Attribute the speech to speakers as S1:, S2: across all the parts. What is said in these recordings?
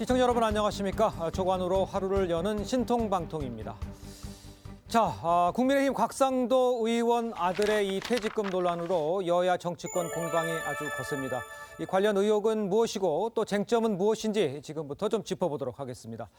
S1: 시청자 여러분 안녕하십니까? 조관우로 하루를 여는 신통방통입니다. 자, 국민의힘 곽상도 의원 아들의 이 퇴직금 논란으로 여야 정치권 공방이 아주 거셉니다. 이 관련 의혹은 무엇이고 또 쟁점은 무엇인지 지금부터 좀 짚어보도록 하겠습니다.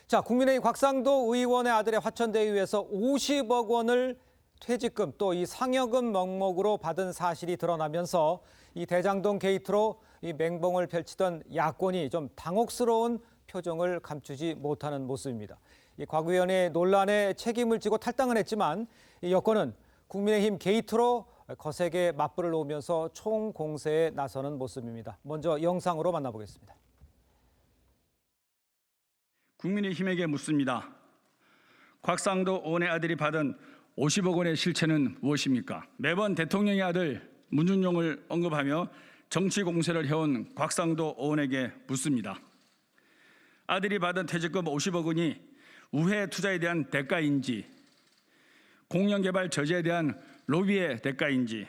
S1: 자, 국민의힘 곽상도 의원의 아들의 화천대유에서 50억 원을 퇴직금 또 이 상여금 명목으로 받은 사실이 드러나면서 이 대장동 게이트로 이 맹봉을 펼치던 야권이 좀 당혹스러운 표정을 감추지 못하는 모습입니다. 이 곽 의원의 논란에 책임을 지고 탈당은 했지만 이 여권은 국민의힘 게이트로 거세게 맞불을 놓으면서 총공세에 나서는 모습입니다. 먼저 영상으로 만나보겠습니다.
S2: 국민의힘에게 묻습니다. 곽상도 의원의 아들이 받은 50억 원의 실체는 무엇입니까? 매번 대통령의 아들 문준용을 언급하며 정치 공세를 해온 곽상도 의원에게 묻습니다. 아들이 받은 퇴직금 50억 원이 우회 투자에 대한 대가인지, 공영개발 저지에 대한 로비의 대가인지,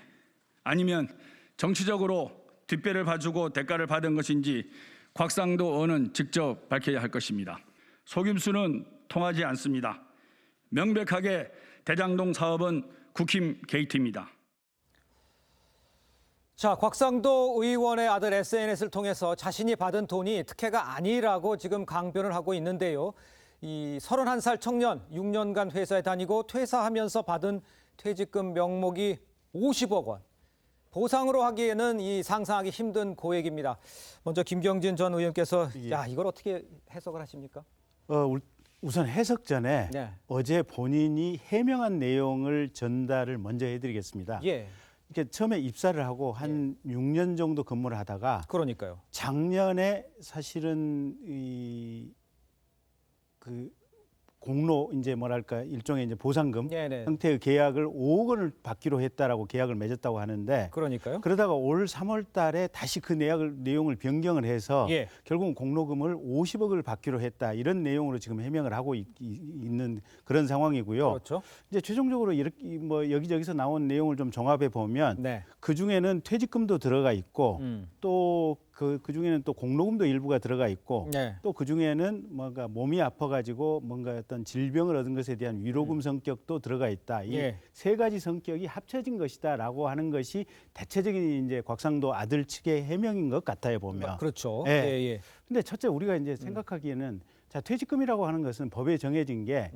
S2: 아니면 정치적으로 뒷배를 봐주고 대가를 받은 것인지 곽상도 의원은 직접 밝혀야 할 것입니다. 속임수는 통하지 않습니다. 명백하게 대장동 사업은 국힘 게이트입니다.
S1: 자, 곽상도 의원의 아들 SNS를 통해서 자신이 받은 돈이 특혜가 아니라고 지금 강변을 하고 있는데요. 이 31살 청년 6년간 회사에 다니고 퇴사하면서 받은 퇴직금 명목이 50억 원. 보상으로 하기에는 이 상상하기 힘든 고액입니다. 먼저 김경진 전 의원께서 야, 이걸 어떻게 해석을 하십니까?
S3: 우선 해석 전에
S1: 네.
S3: 어제 본인이 해명한 내용을 전달을 먼저 해드리겠습니다.
S1: 예.
S3: 이렇게 처음에 입사를 하고 한 6년 정도 근무를 하다가
S1: 그러니까요.
S3: 작년에 사실은 공로 이제 뭐랄까 일종의 이제 보상금
S1: 네네.
S3: 형태의 계약을 5억 원을 받기로 했다라고 계약을 맺었다고 하는데
S1: 그러니까요.
S3: 그러다가 올 3월 달에 다시 그 내용을 변경을 해서
S1: 예.
S3: 결국은 공로금을 50억을 받기로 했다. 이런 내용으로 지금 해명을 하고 있는 그런 상황이고요.
S1: 그렇죠.
S3: 이제 최종적으로 이렇게 뭐 여기저기서 나온 내용을 좀 종합해 보면
S1: 네.
S3: 그 중에는 퇴직금도 들어가 있고 또 그 중에는 또 공로금도 일부가 들어가 있고
S1: 네.
S3: 또 그 중에는 뭔가 몸이 아파가지고 뭔가 어떤 질병을 얻은 것에 대한 위로금 성격도 들어가 있다. 이
S1: 예.
S3: 세 가지 성격이 합쳐진 것이다라고 하는 것이 대체적인 이제 곽상도 아들 측의 해명인 것 같아요 보면.
S1: 그렇죠.
S3: 예.
S1: 예, 예.
S3: 근데 첫째 우리가 이제 생각하기에는 자 퇴직금이라고 하는 것은 법에 정해진 게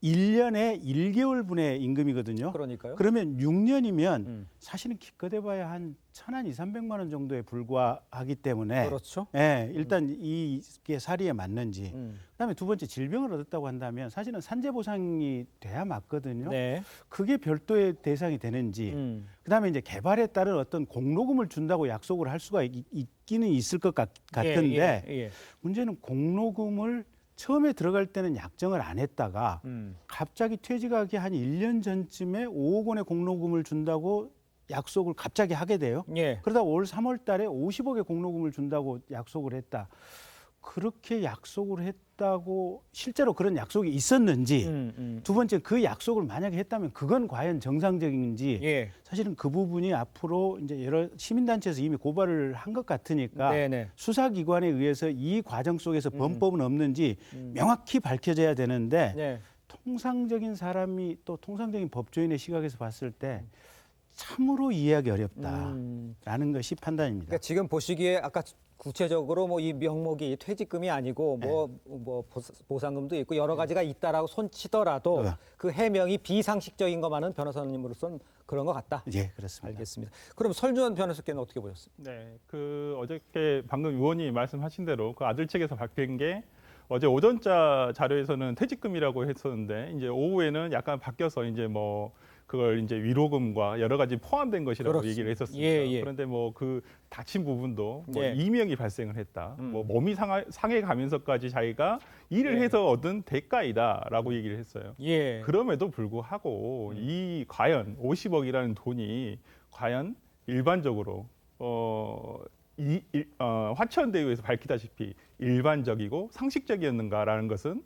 S3: 1년에 1개월분의 임금이거든요.
S1: 그러니까요.
S3: 그러면 6년이면 사실은 기껏 해봐야 한 1,000원 2,300만 원 정도에 불과하기 때문에
S1: 그렇죠.
S3: 예, 일단 이게 사리에 맞는지 그다음에 두 번째 질병을 얻었다고 한다면 사실은 산재 보상이 돼야 맞거든요.
S1: 네.
S3: 그게 별도의 대상이 되는지 그다음에 이제 개발에 따른 어떤 공로금을 준다고 약속을 할 수가 있기는 있을 것 같은데
S1: 예.
S3: 문제는 공로금을 처음에 들어갈 때는 약정을 안 했다가 갑자기 퇴직하기 한 1년 전쯤에 5억 원의 공로금을 준다고 약속을 갑자기 하게 돼요.
S1: 예.
S3: 그러다 올 3월 달에 50억의 공로금을 준다고 약속을 했다. 그렇게 약속을 했다고 실제로 그런 약속이 있었는지 두 번째 그 약속을 만약에 했다면 그건 과연 정상적인지
S1: 예.
S3: 사실은 그 부분이 앞으로 이제 여러 시민단체에서 이미 고발을 한 것 같으니까
S1: 네네.
S3: 수사기관에 의해서 이 과정 속에서 범법은 없는지 명확히 밝혀져야 되는데
S1: 네.
S3: 통상적인 사람이 또 통상적인 법조인의 시각에서 봤을 때 참으로 이해하기 어렵다라는 것이 판단입니다.
S1: 그러니까 지금 보시기에 아까 구체적으로 뭐 이 명목이 퇴직금이 아니고 뭐 보상금도 있고 여러 가지가 있다라고 손치더라도 그 해명이 비상식적인 것만은 변호사님으로서는 그런 것 같다.
S3: 예, 그렇습니다.
S1: 알겠습니다. 그럼 설주원 변호사께는 어떻게 보셨습니까?
S4: 네, 그 어저께 방금 의원이 말씀하신 대로 그 아들 측에서 밝힌 게 어제 오전자 자료에서는 퇴직금이라고 했었는데 이제 오후에는 약간 바뀌어서 이제 뭐 그걸 이제 위로금과 여러 가지 포함된 것이라고
S1: 그렇습니다.
S4: 얘기를 했었습니다.
S1: 예.
S4: 그런데 뭐 그 다친 부분도 뭐
S1: 예.
S4: 이명이 발생을 했다. 뭐 몸이 상해 가면서까지 자기가 일을
S1: 예.
S4: 해서 얻은 대가이다라고 얘기를 했어요.
S1: 예.
S4: 그럼에도 불구하고 이 과연 50억이라는 돈이 과연 일반적으로 화천대유에서 밝히다시피 일반적이고 상식적이었는가라는 것은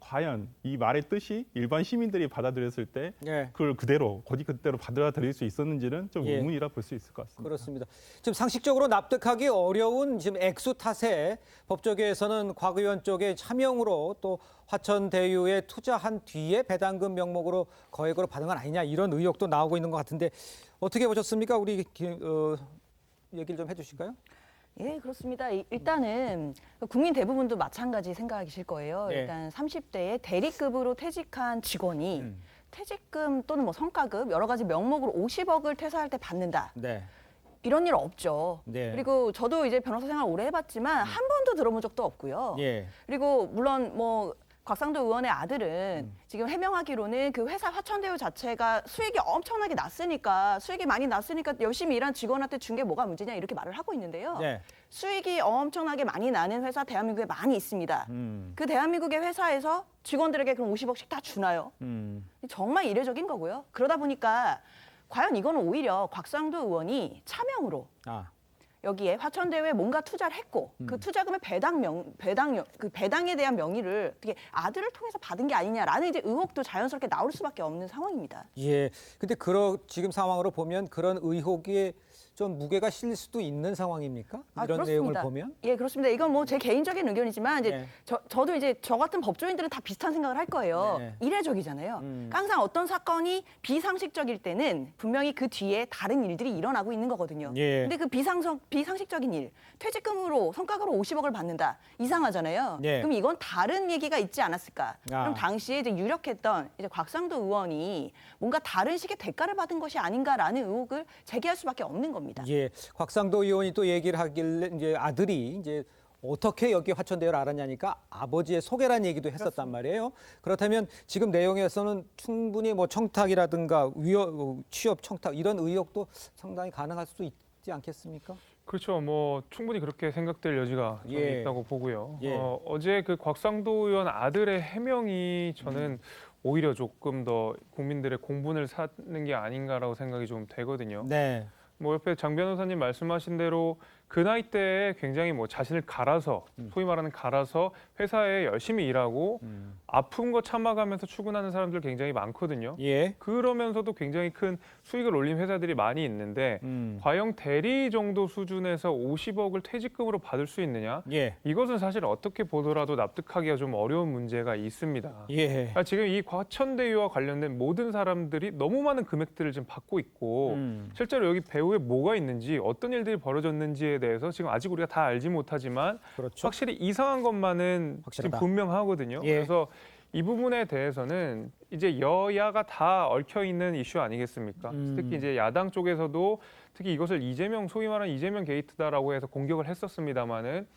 S4: 과연 이 말의 뜻이 일반 시민들이 받아들였을 때
S1: 예.
S4: 그걸 그대로 그대로 받아들일 수 있었는지는 좀
S1: 예.
S4: 의문이라 볼 수 있을 것 같습니다.
S1: 그렇습니다. 지금 상식적으로 납득하기 어려운 지금 액수 탓에 법조계에서는 곽 의원 쪽의 차명으로 또 화천대유에 투자한 뒤에 배당금 명목으로 거액으로 받은 건 아니냐 이런 의혹도 나오고 있는 것 같은데 어떻게 보셨습니까? 우리 얘기를 좀 해주실까요?
S5: 예, 그렇습니다. 일단은 국민 대부분도 마찬가지 생각이실 거예요.
S1: 네.
S5: 일단 30대에 대리급으로 퇴직한 직원이 퇴직금 또는 뭐 성과급 여러 가지 명목으로 50억을 퇴사할 때 받는다.
S1: 네.
S5: 이런 일 없죠.
S1: 네.
S5: 그리고 저도 이제 변호사 생활 오래 해봤지만 한 번도 들어본 적도 없고요.
S1: 예.
S5: 그리고 물론 뭐 곽상도 의원의 아들은 지금 해명하기로는 그 회사 화천대유 자체가 수익이 엄청나게 났으니까 수익이 많이 났으니까 열심히 일한 직원한테 준 게 뭐가 문제냐 이렇게 말을 하고 있는데요.
S1: 네.
S5: 수익이 엄청나게 많이 나는 회사 대한민국에 많이 있습니다. 그 대한민국의 회사에서 직원들에게 그럼 50억씩 다 주나요? 정말 이례적인 거고요. 그러다 보니까 과연 이거는 오히려 곽상도 의원이 차명으로
S1: 아.
S5: 여기에 화천대유에 뭔가 투자를 했고 그 투자금의 배당에 대한 명의를 어떻게 아들을 통해서 받은 게 아니냐라는 이제 의혹도 자연스럽게 나올 수밖에 없는 상황입니다.
S1: 예. 근데 지금 상황으로 보면 그런 의혹이 좀 무게가 실릴 수도 있는 상황입니까? 이런
S5: 그렇습니다.
S1: 내용을 보면?
S5: 예, 그렇습니다. 이건 뭐 제 개인적인 의견이지만 이제
S1: 네.
S5: 저도 이제 저 같은 법조인들은 다 비슷한 생각을 할 거예요.
S1: 네.
S5: 이례적이잖아요. 항상 어떤 사건이 비상식적일 때는 분명히 그 뒤에 다른 일들이 일어나고 있는 거거든요.
S1: 예.
S5: 근데 그 비상식적인 일, 퇴직금으로 성과급으로 50억을 받는다. 이상하잖아요.
S1: 네.
S5: 그럼 이건 다른 얘기가 있지 않았을까?
S1: 아.
S5: 그럼 당시에 이제 유력했던 이제 곽상도 의원이 뭔가 다른 식의 대가를 받은 것이 아닌가라는 의혹을 제기할 수밖에 없는 겁니다.
S1: 예, 곽상도 의원이 또 얘기를 하길래 이제 아들이 이제 어떻게 여기 화천대유를 알았냐니까 아버지의 소개란 얘기도 했었단 말이에요. 그렇다면 지금 내용에서는 충분히 뭐 청탁이라든가 취업 청탁 이런 의혹도 상당히 가능할 수도 있지 않겠습니까?
S6: 그렇죠. 뭐 충분히 그렇게 생각될 여지가 저는
S1: 예.
S6: 있다고 보고요.
S1: 예.
S6: 어제 그 곽상도 의원 아들의 해명이 저는 오히려 조금 더 국민들의 공분을 사는 게 아닌가라고 생각이 좀 되거든요.
S1: 네.
S6: 뭐 옆에 장 변호사님 말씀하신 대로 그 나이 때에 굉장히 뭐 자신을 갈아서 소위 말하는 갈아서 회사에 열심히 일하고 아픈 거 참아가면서 출근하는 사람들 굉장히 많거든요.
S1: 예.
S6: 그러면서도 굉장히 큰 수익을 올린 회사들이 많이 있는데 과연 대리 정도 수준에서 50억을 퇴직금으로 받을 수 있느냐?
S1: 예.
S6: 이것은 사실 어떻게 보더라도 납득하기가 좀 어려운 문제가 있습니다.
S1: 예.
S6: 그러니까 지금 이 화천대유와 관련된 모든 사람들이 너무 많은 금액들을 지금 받고 있고 실제로 여기 배후에 뭐가 있는지 어떤 일들이 벌어졌는지에 대해서 지금 아직 우리가 다 알지 못하지만
S1: 그렇죠.
S6: 확실히 이상한 것만은 지금
S1: 확실하다.
S6: 분명하거든요.
S1: 예.
S6: 그래서 이 부분에 대해서는 이제 여야가 다 얽혀 있는 이슈 아니겠습니까? 특히 이제 야당 쪽에서도 특히 이것을 소위 말하는 이재명 게이트다라고 해서 공격을 했었습니다마는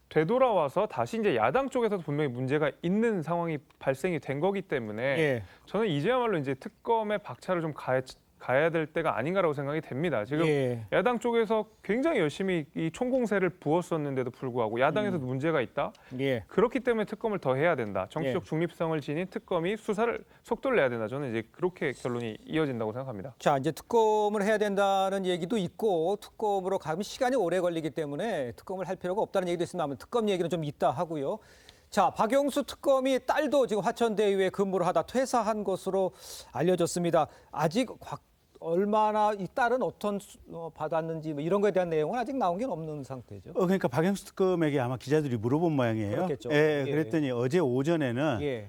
S6: 되돌아와서 다시 이제 야당 쪽에서도 분명히 문제가 있는 상황이 발생이 된 거기 때문에
S1: 예.
S6: 저는 이제야말로 이제 특검의 박차를 좀 가야 될 때가 아닌가라고 생각이 됩니다. 지금
S1: 예.
S6: 야당 쪽에서 굉장히 열심히 이 총공세를 부었었는데도 불구하고 야당에서도 문제가 있다.
S1: 예.
S6: 그렇기 때문에 특검을 더 해야 된다. 정치적
S1: 예.
S6: 중립성을 지닌 특검이 수사를 속도를 내야 된다. 저는 이제 그렇게 결론이 이어진다고 생각합니다.
S1: 자, 이제 특검을 해야 된다는 얘기도 있고 특검으로 가면 시간이 오래 걸리기 때문에 특검을 할 필요가 없다는 얘기도 있습니다만 특검 얘기는 좀 이따 하고요. 자, 박영수 특검이 딸도 지금 화천대유에 근무를 하다 퇴사한 것으로 알려졌습니다. 아직 얼마나 이 딸은 어떤 받았는지 뭐 이런 거에 대한 내용은 아직 나온 게 없는 상태죠.
S3: 그러니까 박영수 특검에게 아마 기자들이 물어본 모양이에요.
S1: 그렇겠죠.
S3: 예,
S1: 예.
S3: 그랬더니 어제 오전에는
S1: 예.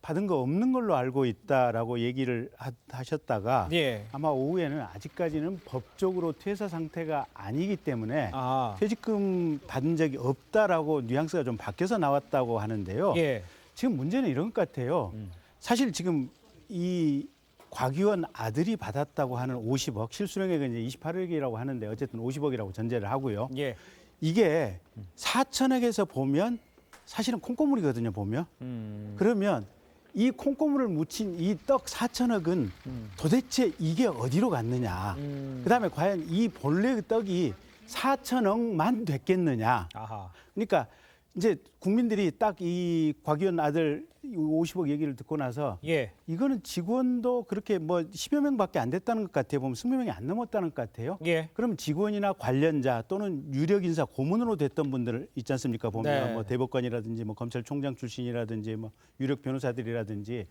S3: 받은 거 없는 걸로 알고 있다라고 얘기를 하셨다가
S1: 예.
S3: 아마 오후에는 아직까지는 법적으로 퇴사 상태가 아니기 때문에 퇴직금 받은 적이 없다라고 뉘앙스가 좀 바뀌어서 나왔다고 하는데요.
S1: 예.
S3: 지금 문제는 이런 것 같아요. 사실 지금 이 곽 의원 아들이 받았다고 하는 50억, 실수령액은 이제 28억이라고 하는데 어쨌든 50억이라고 전제를 하고요.
S1: 예.
S3: 이게 4천억에서 보면 사실은 콩고물이거든요, 보면. 그러면 이 콩고물을 묻힌 이 떡 4천억은 도대체 이게 어디로 갔느냐. 그다음에 과연 이 본래의 떡이 4천억만 됐겠느냐.
S1: 아하.
S3: 그러니까 이제 국민들이 딱 이 곽 의원 아들 50억 얘기를 듣고 나서
S1: 예.
S3: 이거는 직원도 그렇게 뭐 10여 명밖에 안 됐다는 것 같아요. 보면 20명이 안 넘었다는 것 같아요.
S1: 예.
S3: 그럼 직원이나 관련자 또는 유력 인사 고문으로 됐던 분들 있지 않습니까? 보면
S1: 네.
S3: 뭐 대법관이라든지 뭐 검찰총장 출신이라든지 뭐 유력 변호사들이라든지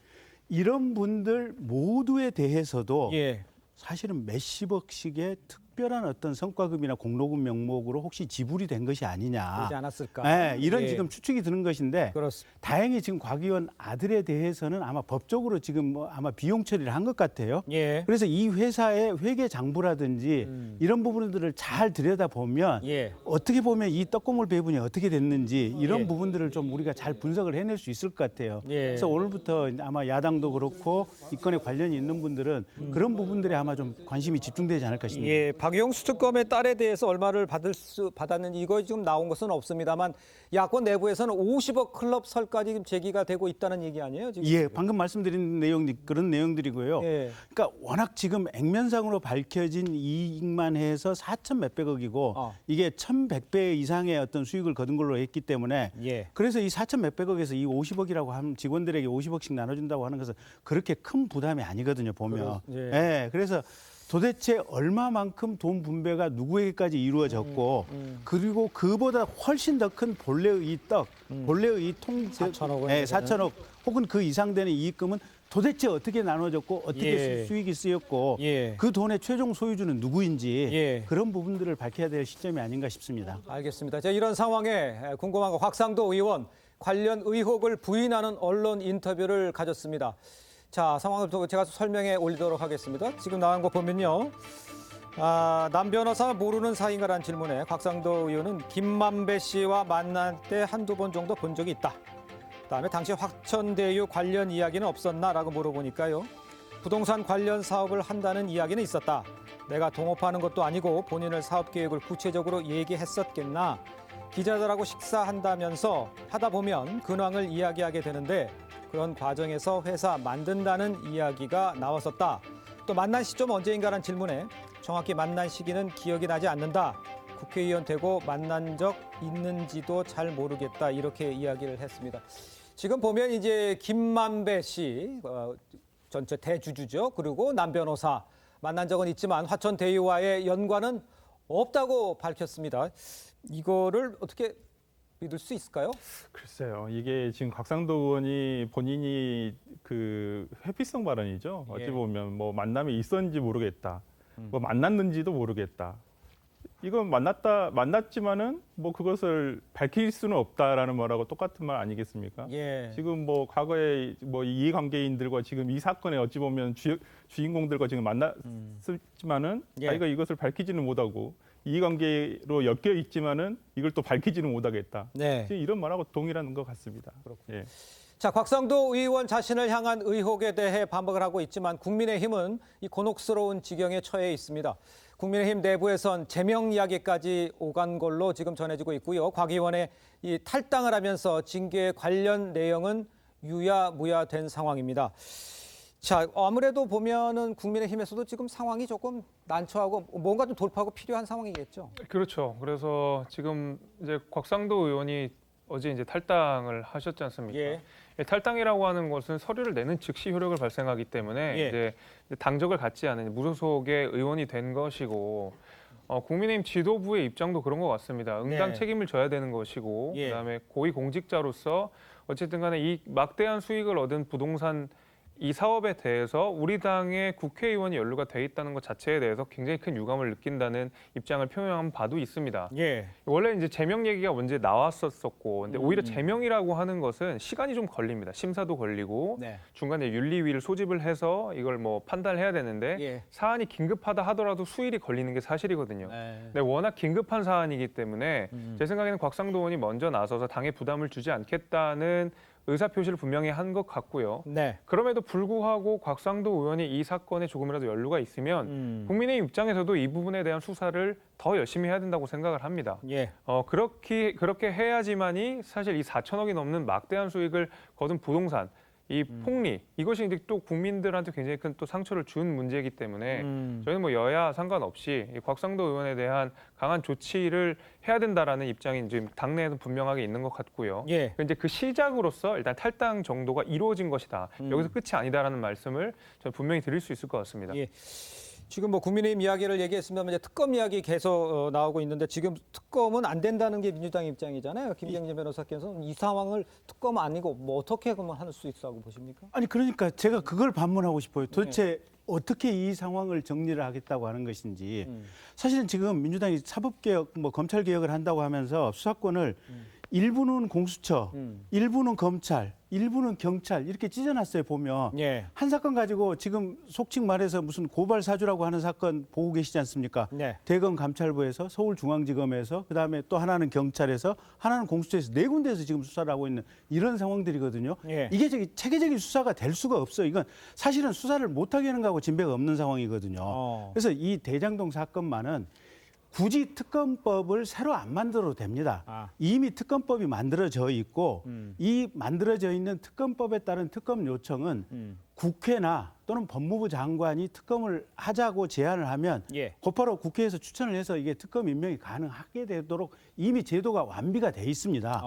S3: 이런 분들 모두에 대해서도
S1: 예.
S3: 사실은 몇십억씩의 특별한 어떤 성과급이나 공로금 명목으로 혹시 지불이 된 것이 아니냐.
S1: 그러지 않았을까?
S3: 네, 이런
S1: 예.
S3: 지금 추측이 드는 것인데
S1: 그렇습니다.
S3: 다행히 지금 곽 의원 아들에 대해서는 아마 법적으로 지금 뭐 아마 비용 처리를 한 것 같아요.
S1: 예.
S3: 그래서 이 회사의 회계 장부라든지 이런 부분들을 잘 들여다보면
S1: 예.
S3: 어떻게 보면 이 떡고물 배분이 어떻게 됐는지 이런
S1: 예.
S3: 부분들을 좀 우리가 잘 분석을 해낼 수 있을 것 같아요.
S1: 예.
S3: 그래서 오늘부터 아마 야당도 그렇고 이 건에 관련이 있는 분들은 그런 부분들에 아마 좀 관심이 집중되지 않을까 싶습니다.
S1: 예, 박영수 특검의 딸에 대해서 얼마를 받았는지 이거 지금 나온 것은 없습니다만 야권 내부에서는 50억 클럽 설까지 지금 제기가 되고 있다는 얘기 아니에요? 지금?
S3: 예, 방금 말씀드린 내용 그런 내용들이고요.
S1: 예.
S3: 그러니까 워낙 지금 액면상으로 밝혀진 이익만 해서 4천 몇백억이고 이게 1,100배 이상의 어떤 수익을 거둔 걸로 했기 때문에
S1: 예.
S3: 그래서 이 4천 몇백억에서 이 50억이라고 하면 직원들에게 50억씩 나눠준다고 하는 것은 그렇게 큰 부담이 아니거든요. 보면. 예, 그래서 도대체 얼마만큼 돈 분배가 누구에게까지 이루어졌고 그리고 그보다 훨씬 더 큰 본래의 이 떡, 본래의 이
S1: 4천억 원.
S3: 예, 4천억 혹은 그 이상 되는 이익금은 도대체 어떻게 나눠졌고 어떻게
S1: 예.
S3: 수익이 쓰였고
S1: 예.
S3: 그 돈의 최종 소유주는 누구인지
S1: 예.
S3: 그런 부분들을 밝혀야 될 시점이 아닌가 싶습니다.
S1: 알겠습니다. 자, 이런 상황에 궁금한 거 곽상도 의원 관련 의혹을 부인하는 언론 인터뷰를 가졌습니다. 자, 상황을 제가 설명해 올리도록 하겠습니다. 지금 나온 거 보면요. 남 변호사 모르는 사이인가라는 질문에 곽상도 의원은 김만배 씨와 만날 때 한두 번 정도 본 적이 있다. 그다음에 당시 화천대유 관련 이야기는 없었나라고 물어보니까요. 부동산 관련 사업을 한다는 이야기는 있었다. 내가 동업하는 것도 아니고 본인을 사업 계획을 구체적으로 얘기했었겠나. 기자들하고 식사한다면서 하다 보면 근황을 이야기하게 되는데 그런 과정에서 회사 만든다는 이야기가 나왔었다. 또 만난 시점 언제인가라는 질문에 정확히 만난 시기는 기억이 나지 않는다. 국회의원 되고 만난 적 있는지도 잘 모르겠다. 이렇게 이야기를 했습니다. 지금 보면 이제 김만배 씨 전체 대주주죠. 그리고 남 변호사 만난 적은 있지만 화천대유와의 연관은 없다고 밝혔습니다. 이거를 어떻게 믿을 수 있을까요?
S4: 글쎄요. 이게 지금 곽상도 의원이 본인이 그 회피성 발언이죠. 어찌
S1: 예.
S4: 보면 뭐 만남이 있었는지 모르겠다. 뭐 만났는지도 모르겠다. 이건 만났지만은 뭐 그것을 밝힐 수는 없다라는 말하고 똑같은 말 아니겠습니까?
S1: 예.
S4: 지금 뭐 과거에 뭐 이해관계인들과 지금 이 사건에 어찌 보면 주인공들과 지금 만났지만은
S1: 예.
S4: 자기가 이것을 밝히지는 못하고 이해관계로 엮여 있지만은 이걸 또 밝히지는 못하겠다.
S1: 네.
S4: 지금 이런 말하고 동일한 것 같습니다. 예.
S1: 자, 곽상도 의원 자신을 향한 의혹에 대해 반박을 하고 있지만 국민의힘은 이 곤혹스러운 지경에 처해 있습니다. 국민의힘 내부에선 제명 이야기까지 오간 걸로 지금 전해지고 있고요. 곽 의원의 이 탈당을 하면서 징계 관련 내용은 유야무야된 상황입니다. 자, 아무래도 보면은 국민의힘에서도 지금 상황이 조금 난처하고 뭔가 좀 돌파가 필요한 상황이겠죠.
S6: 그렇죠. 그래서 지금 이제 곽상도 의원이 어제 이제 탈당을 하셨지 않습니까?
S1: 예.
S6: 탈당이라고 하는 것은 서류를 내는 즉시 효력을 발생하기 때문에
S1: 예.
S6: 이제 당적을 갖지 않은 무소속의 의원이 된 것이고 국민의힘 지도부의 입장도 그런 것 같습니다. 응당
S1: 네.
S6: 책임을 져야 되는 것이고
S1: 예.
S6: 그다음에 고위공직자로서 어쨌든 간에 이 막대한 수익을 얻은 부동산 이 사업에 대해서 우리 당의 국회의원이 연루가 돼 있다는 것 자체에 대해서 굉장히 큰 유감을 느낀다는 입장을 표명한 바도 있습니다.
S1: 예.
S6: 원래 이제 제명 얘기가 먼저 나왔었고, 근데 오히려 제명이라고 하는 것은 시간이 좀 걸립니다. 심사도 걸리고
S1: 네.
S6: 중간에 윤리위를 소집을 해서 이걸 뭐 판단해야 되는데
S1: 예.
S6: 사안이 긴급하다 하더라도 수일이 걸리는 게 사실이거든요.
S1: 네.
S6: 근데 워낙 긴급한 사안이기 때문에 제 생각에는 곽상도 의원이 먼저 나서서 당에 부담을 주지 않겠다는 의사표시를 분명히 한 것 같고요.
S1: 네.
S6: 그럼에도 불구하고 곽상도 의원이 이 사건에 조금이라도 연루가 있으면 국민의 입장에서도 이 부분에 대한 수사를 더 열심히 해야 된다고 생각을 합니다.
S1: 예.
S6: 그렇게 해야지만이 사실 이 4천억이 넘는 막대한 수익을 거둔 부동산 이 폭리 이것이 이제 또 국민들한테 굉장히 큰 또 상처를 준 문제이기 때문에 저희는 뭐 여야 상관없이 이 곽상도 의원에 대한 강한 조치를 해야 된다라는 입장이 지금 당내에서 분명하게 있는 것 같고요.
S1: 예.
S6: 이제 그 시작으로서 일단 탈당 정도가 이루어진 것이다. 여기서 끝이 아니다라는 말씀을 저는 분명히 드릴 수 있을 것 같습니다.
S1: 예. 지금 뭐 국민의힘 이야기를 얘기했습니다만 이제 특검 이야기 계속 나오고 있는데 지금 특검은 안 된다는 게 민주당 입장이잖아요. 김경진 변호사께서는 이 상황을 특검 아니고 뭐 어떻게 그러면 할 수 있다고 보십니까?
S3: 아니 그러니까 제가 그걸 반문하고 싶어요. 도대체 어떻게 이 상황을 정리를 하겠다고 하는 것인지. 사실은 지금 민주당이 사법개혁, 뭐 검찰개혁을 한다고 하면서 수사권을 일부는 공수처, 일부는 검찰, 일부는 경찰 이렇게 찢어놨어요. 보면
S1: 예.
S3: 한 사건 가지고 지금 속칭 말해서 무슨 고발 사주라고 하는 사건 보고 계시지 않습니까?
S1: 네.
S3: 대검 감찰부에서 서울중앙지검에서 그다음에 또 하나는 경찰에서 하나는 공수처에서 네 군데에서 지금 수사를 하고 있는 이런 상황들이거든요.
S1: 예.
S3: 이게 저기 체계적인 수사가 될 수가 없어요. 이건 사실은 수사를 못하게 하는 거하고 진배가 없는 상황이거든요. 그래서 이 대장동 사건만은 굳이 특검법을 새로 안 만들어도 됩니다. 이미 특검법이 만들어져 있고 이 만들어져 있는 특검법에 따른 특검 요청은 국회나 또는 법무부 장관이 특검을 하자고 제안을 하면
S1: 예.
S3: 곧바로 국회에서 추천을 해서 이게 특검 임명이 가능하게 되도록 이미 제도가 완비가 돼 있습니다.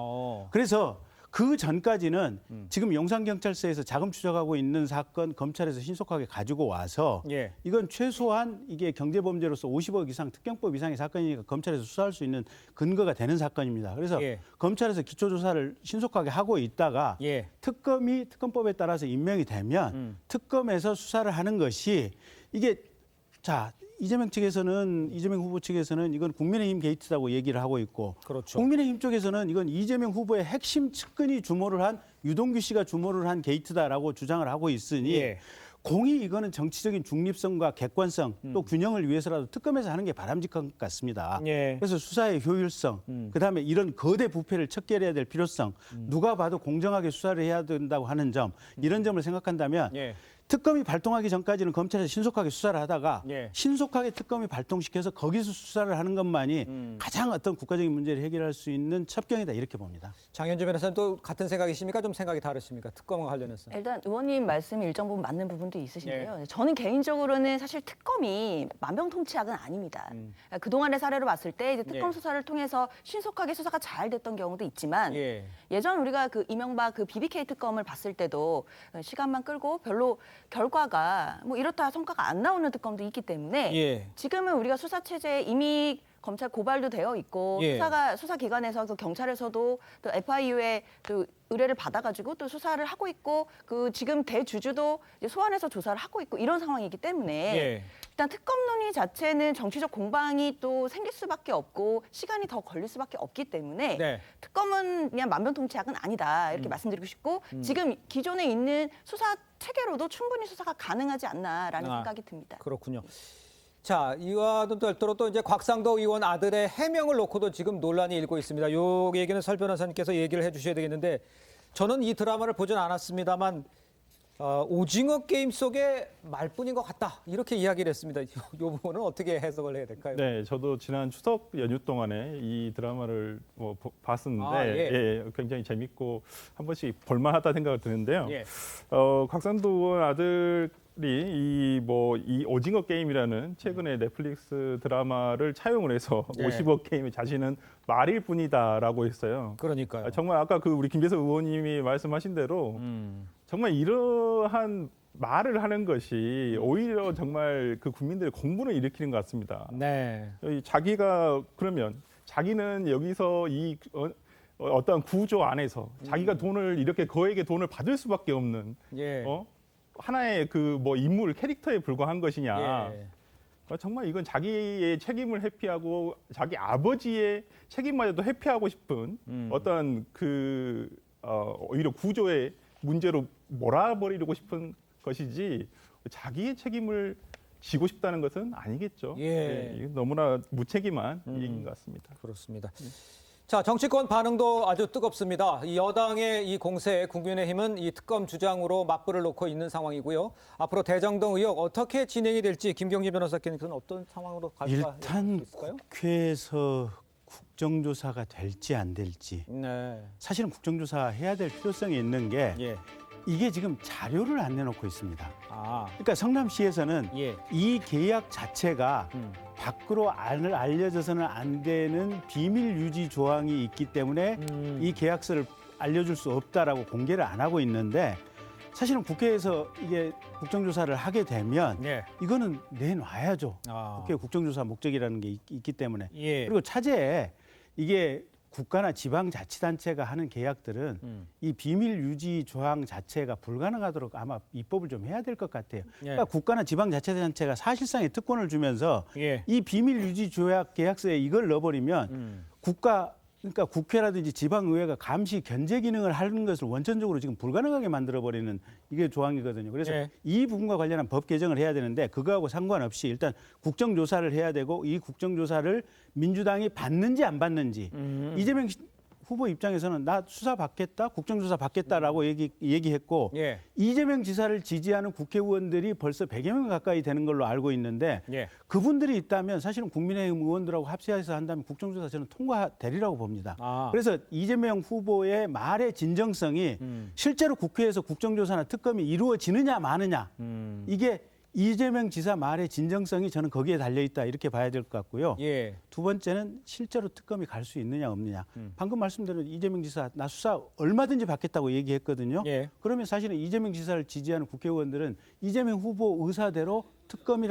S3: 그래서 그 전까지는 지금 용산경찰서에서 자금 추적하고 있는 사건 검찰에서 신속하게 가지고 와서
S1: 예.
S3: 이건 최소한 이게 경제범죄로서 50억 이상 특경법 이상의 사건이니까 검찰에서 수사할 수 있는 근거가 되는 사건입니다. 그래서
S1: 예.
S3: 검찰에서 기초조사를 신속하게 하고 있다가
S1: 예.
S3: 특검이 특검법에 따라서 임명이 되면 특검에서 수사를 하는 것이 이게 자 이재명 후보 측에서는 이건 국민의힘 게이트라고 얘기를 하고 있고
S1: 그렇죠.
S3: 국민의힘 쪽에서는 이건 이재명 후보의 핵심 측근이 주모를 한 유동규 씨가 주모를 한 게이트다라고 주장을 하고 있으니
S1: 예.
S3: 공이 이거는 정치적인 중립성과 객관성 또 균형을 위해서라도 특검에서 하는 게 바람직한 것 같습니다.
S1: 예.
S3: 그래서 수사의 효율성, 그다음에 이런 거대 부패를 척결해야 될 필요성, 누가 봐도 공정하게 수사를 해야 된다고 하는 점 이런 점을 생각한다면
S1: 예.
S3: 특검이 발동하기 전까지는 검찰에서 신속하게 수사를 하다가
S1: 예.
S3: 신속하게 특검이 발동시켜서 거기서 수사를 하는 것만이 가장 어떤 국가적인 문제를 해결할 수 있는 첩경이다 이렇게 봅니다.
S1: 장현주 변호사님 또 같은 생각이십니까? 좀 생각이 다르십니까? 특검과 관련해서.
S5: 일단 의원님 말씀이 일정 부분 맞는 부분도 있으신데요. 저는 개인적으로는 사실 특검이 만병통치약은 아닙니다. 그동안의 사례로 봤을 때 이제 특검
S1: 예.
S5: 수사를 통해서 신속하게 수사가 잘 됐던 경우도 있지만 예전 우리가 그 이명박 그 BBK 특검을 봤을 때도 시간만 끌고 별로 결과가 뭐 이렇다 성과가 안 나오는 특검도 있기 때문에
S1: 예.
S5: 지금은 우리가 수사 체제에 이미 검찰 고발도 되어 있고
S1: 예.
S5: 수사 기관에서 또 경찰에서도 또 FIU에 또 의뢰를 받아가지고 또 수사를 하고 있고 그 지금 대주주도 이제 소환해서 조사를 하고 있고 이런 상황이기 때문에
S1: 예.
S5: 일단 특검 논의 자체는 정치적 공방이 또 생길 수밖에 없고 시간이 더 걸릴 수밖에 없기 때문에
S1: 네.
S5: 특검은 그냥 만병통치약은 아니다 이렇게 말씀드리고 싶고 지금 기존에 있는 수사 체계로도 충분히 수사가 가능하지 않나라는 생각이 듭니다.
S1: 그렇군요. 자, 이와도 별도로 또 이제 곽상도 의원 아들의 해명을 놓고도 지금 논란이 일고 있습니다. 요 얘기는 설 변호사님께서 얘기를 해주셔야 되겠는데 저는 이 드라마를 보진 않았습니다만 오징어 게임 속의 말뿐인 것 같다 이렇게 이야기를 했습니다. 이 부분은 어떻게 해석을 해야 될까요?
S4: 네, 저도 지난 추석 연휴 동안에 이 드라마를 봤었는데
S1: 예.
S4: 굉장히 재밌고 한 번씩 볼만하다 생각을 드는데요.
S1: 예.
S4: 곽상도 의원 아들이 이 오징어 게임이라는 최근에 넷플릭스 드라마를 차용을 해서
S1: 예.
S4: 50억 게임이 자신은 말일 뿐이다라고 했어요.
S1: 그러니까요.
S4: 정말 아까 그 우리 김재석 의원님이 말씀하신 대로 정말 이러한 말을 하는 것이 오히려 정말 그 국민들의 공분을 일으키는 것 같습니다.
S1: 네.
S4: 자기가 그러면 자기는 여기서 이 어떤 구조 안에서 자기가 돈을 이렇게 거액의 돈을 받을 수밖에 없는
S1: 예.
S4: 하나의 그 인물 캐릭터에 불과한 것이냐.
S1: 예.
S4: 정말 이건 자기의 책임을 회피하고 자기 아버지의 책임마저도 회피하고 싶은 어떤 오히려 구조의 문제로 몰아버리려고 싶은 것이지 자기의 책임을 지고 싶다는 것은 아니겠죠.
S1: 예.
S4: 이게 너무나 무책임한 얘기인 것 같습니다.
S1: 그렇습니다. 자, 정치권 반응도 아주 뜨겁습니다. 이 여당의 이 공세에 국민의힘은 이 특검 주장으로 맞불을 놓고 있는 상황이고요. 앞으로 대장동 의혹 어떻게 진행이 될지 김경진 변호사께서는 어떤 상황으로 갈까
S3: 일단
S1: 있을까요?
S3: 국회에서 국정조사가 될지 안 될지
S1: 네.
S3: 사실은 국정조사 해야 될 필요성이 있는 게
S1: 예.
S3: 이게 지금 자료를 안 내놓고 있습니다.
S1: 아,
S3: 그러니까 성남시에서는
S1: 예.
S3: 이 계약 자체가 밖으로 알려져서는 안 되는 비밀 유지 조항이 있기 때문에 이 계약서를 알려줄 수 없다라고 공개를 안 하고 있는데 사실은 국회에서 이게 국정조사를 하게 되면
S1: 예.
S3: 이거는 내놔야죠.
S1: 아.
S3: 국회 국정조사 목적이라는 게 있기 때문에.
S1: 예.
S3: 그리고 차제에 이게 국가나 지방자치단체가 하는 계약들은 이 비밀 유지 조항 자체가 불가능하도록 아마 입법을 좀 해야 될 것 같아요. 그러니까 국가나 지방자치단체가 사실상의 특권을 주면서
S1: 예.
S3: 이 비밀 유지 조약 계약서에 이걸 넣어버리면 그러니까 국회라든지 지방의회가 감시 견제 기능을 하는 것을 원천적으로 지금 불가능하게 만들어버리는 이게 조항이거든요. 그래서
S1: 예.
S3: 이 부분과 관련한 법 개정을 해야 되는데 그거하고 상관없이 일단 국정조사를 해야 되고 이 국정조사를 민주당이 받는지 안 받는지 이재명 후보 입장에서는 나 수사 받겠다, 국정조사 받겠다라고 얘기했고
S1: 예.
S3: 이재명 지사를 지지하는 국회의원들이 벌써 100여 명 가까이 되는 걸로 알고 있는데
S1: 예.
S3: 그분들이 있다면 사실은 국민의힘 의원들하고 합세해서 한다면 국정조사 저는 통과되리라고 봅니다.
S1: 아.
S3: 그래서 이재명 후보의 말의 진정성이 실제로 국회에서 국정조사나 특검이 이루어지느냐 마느냐 이게 이재명 지사 말의 진정성이 저는 거기에 달려있다 이렇게 봐야 될 것 같고요.
S1: 예.
S3: 두 번째는 실제로 특검이 갈 수 있느냐 없느냐. 방금 말씀드린 이재명 지사 나 수사 얼마든지 받겠다고 얘기했거든요.
S1: 예.
S3: 그러면 사실은 이재명 지사를 지지하는 국회의원들은 이재명 후보 의사대로 특검에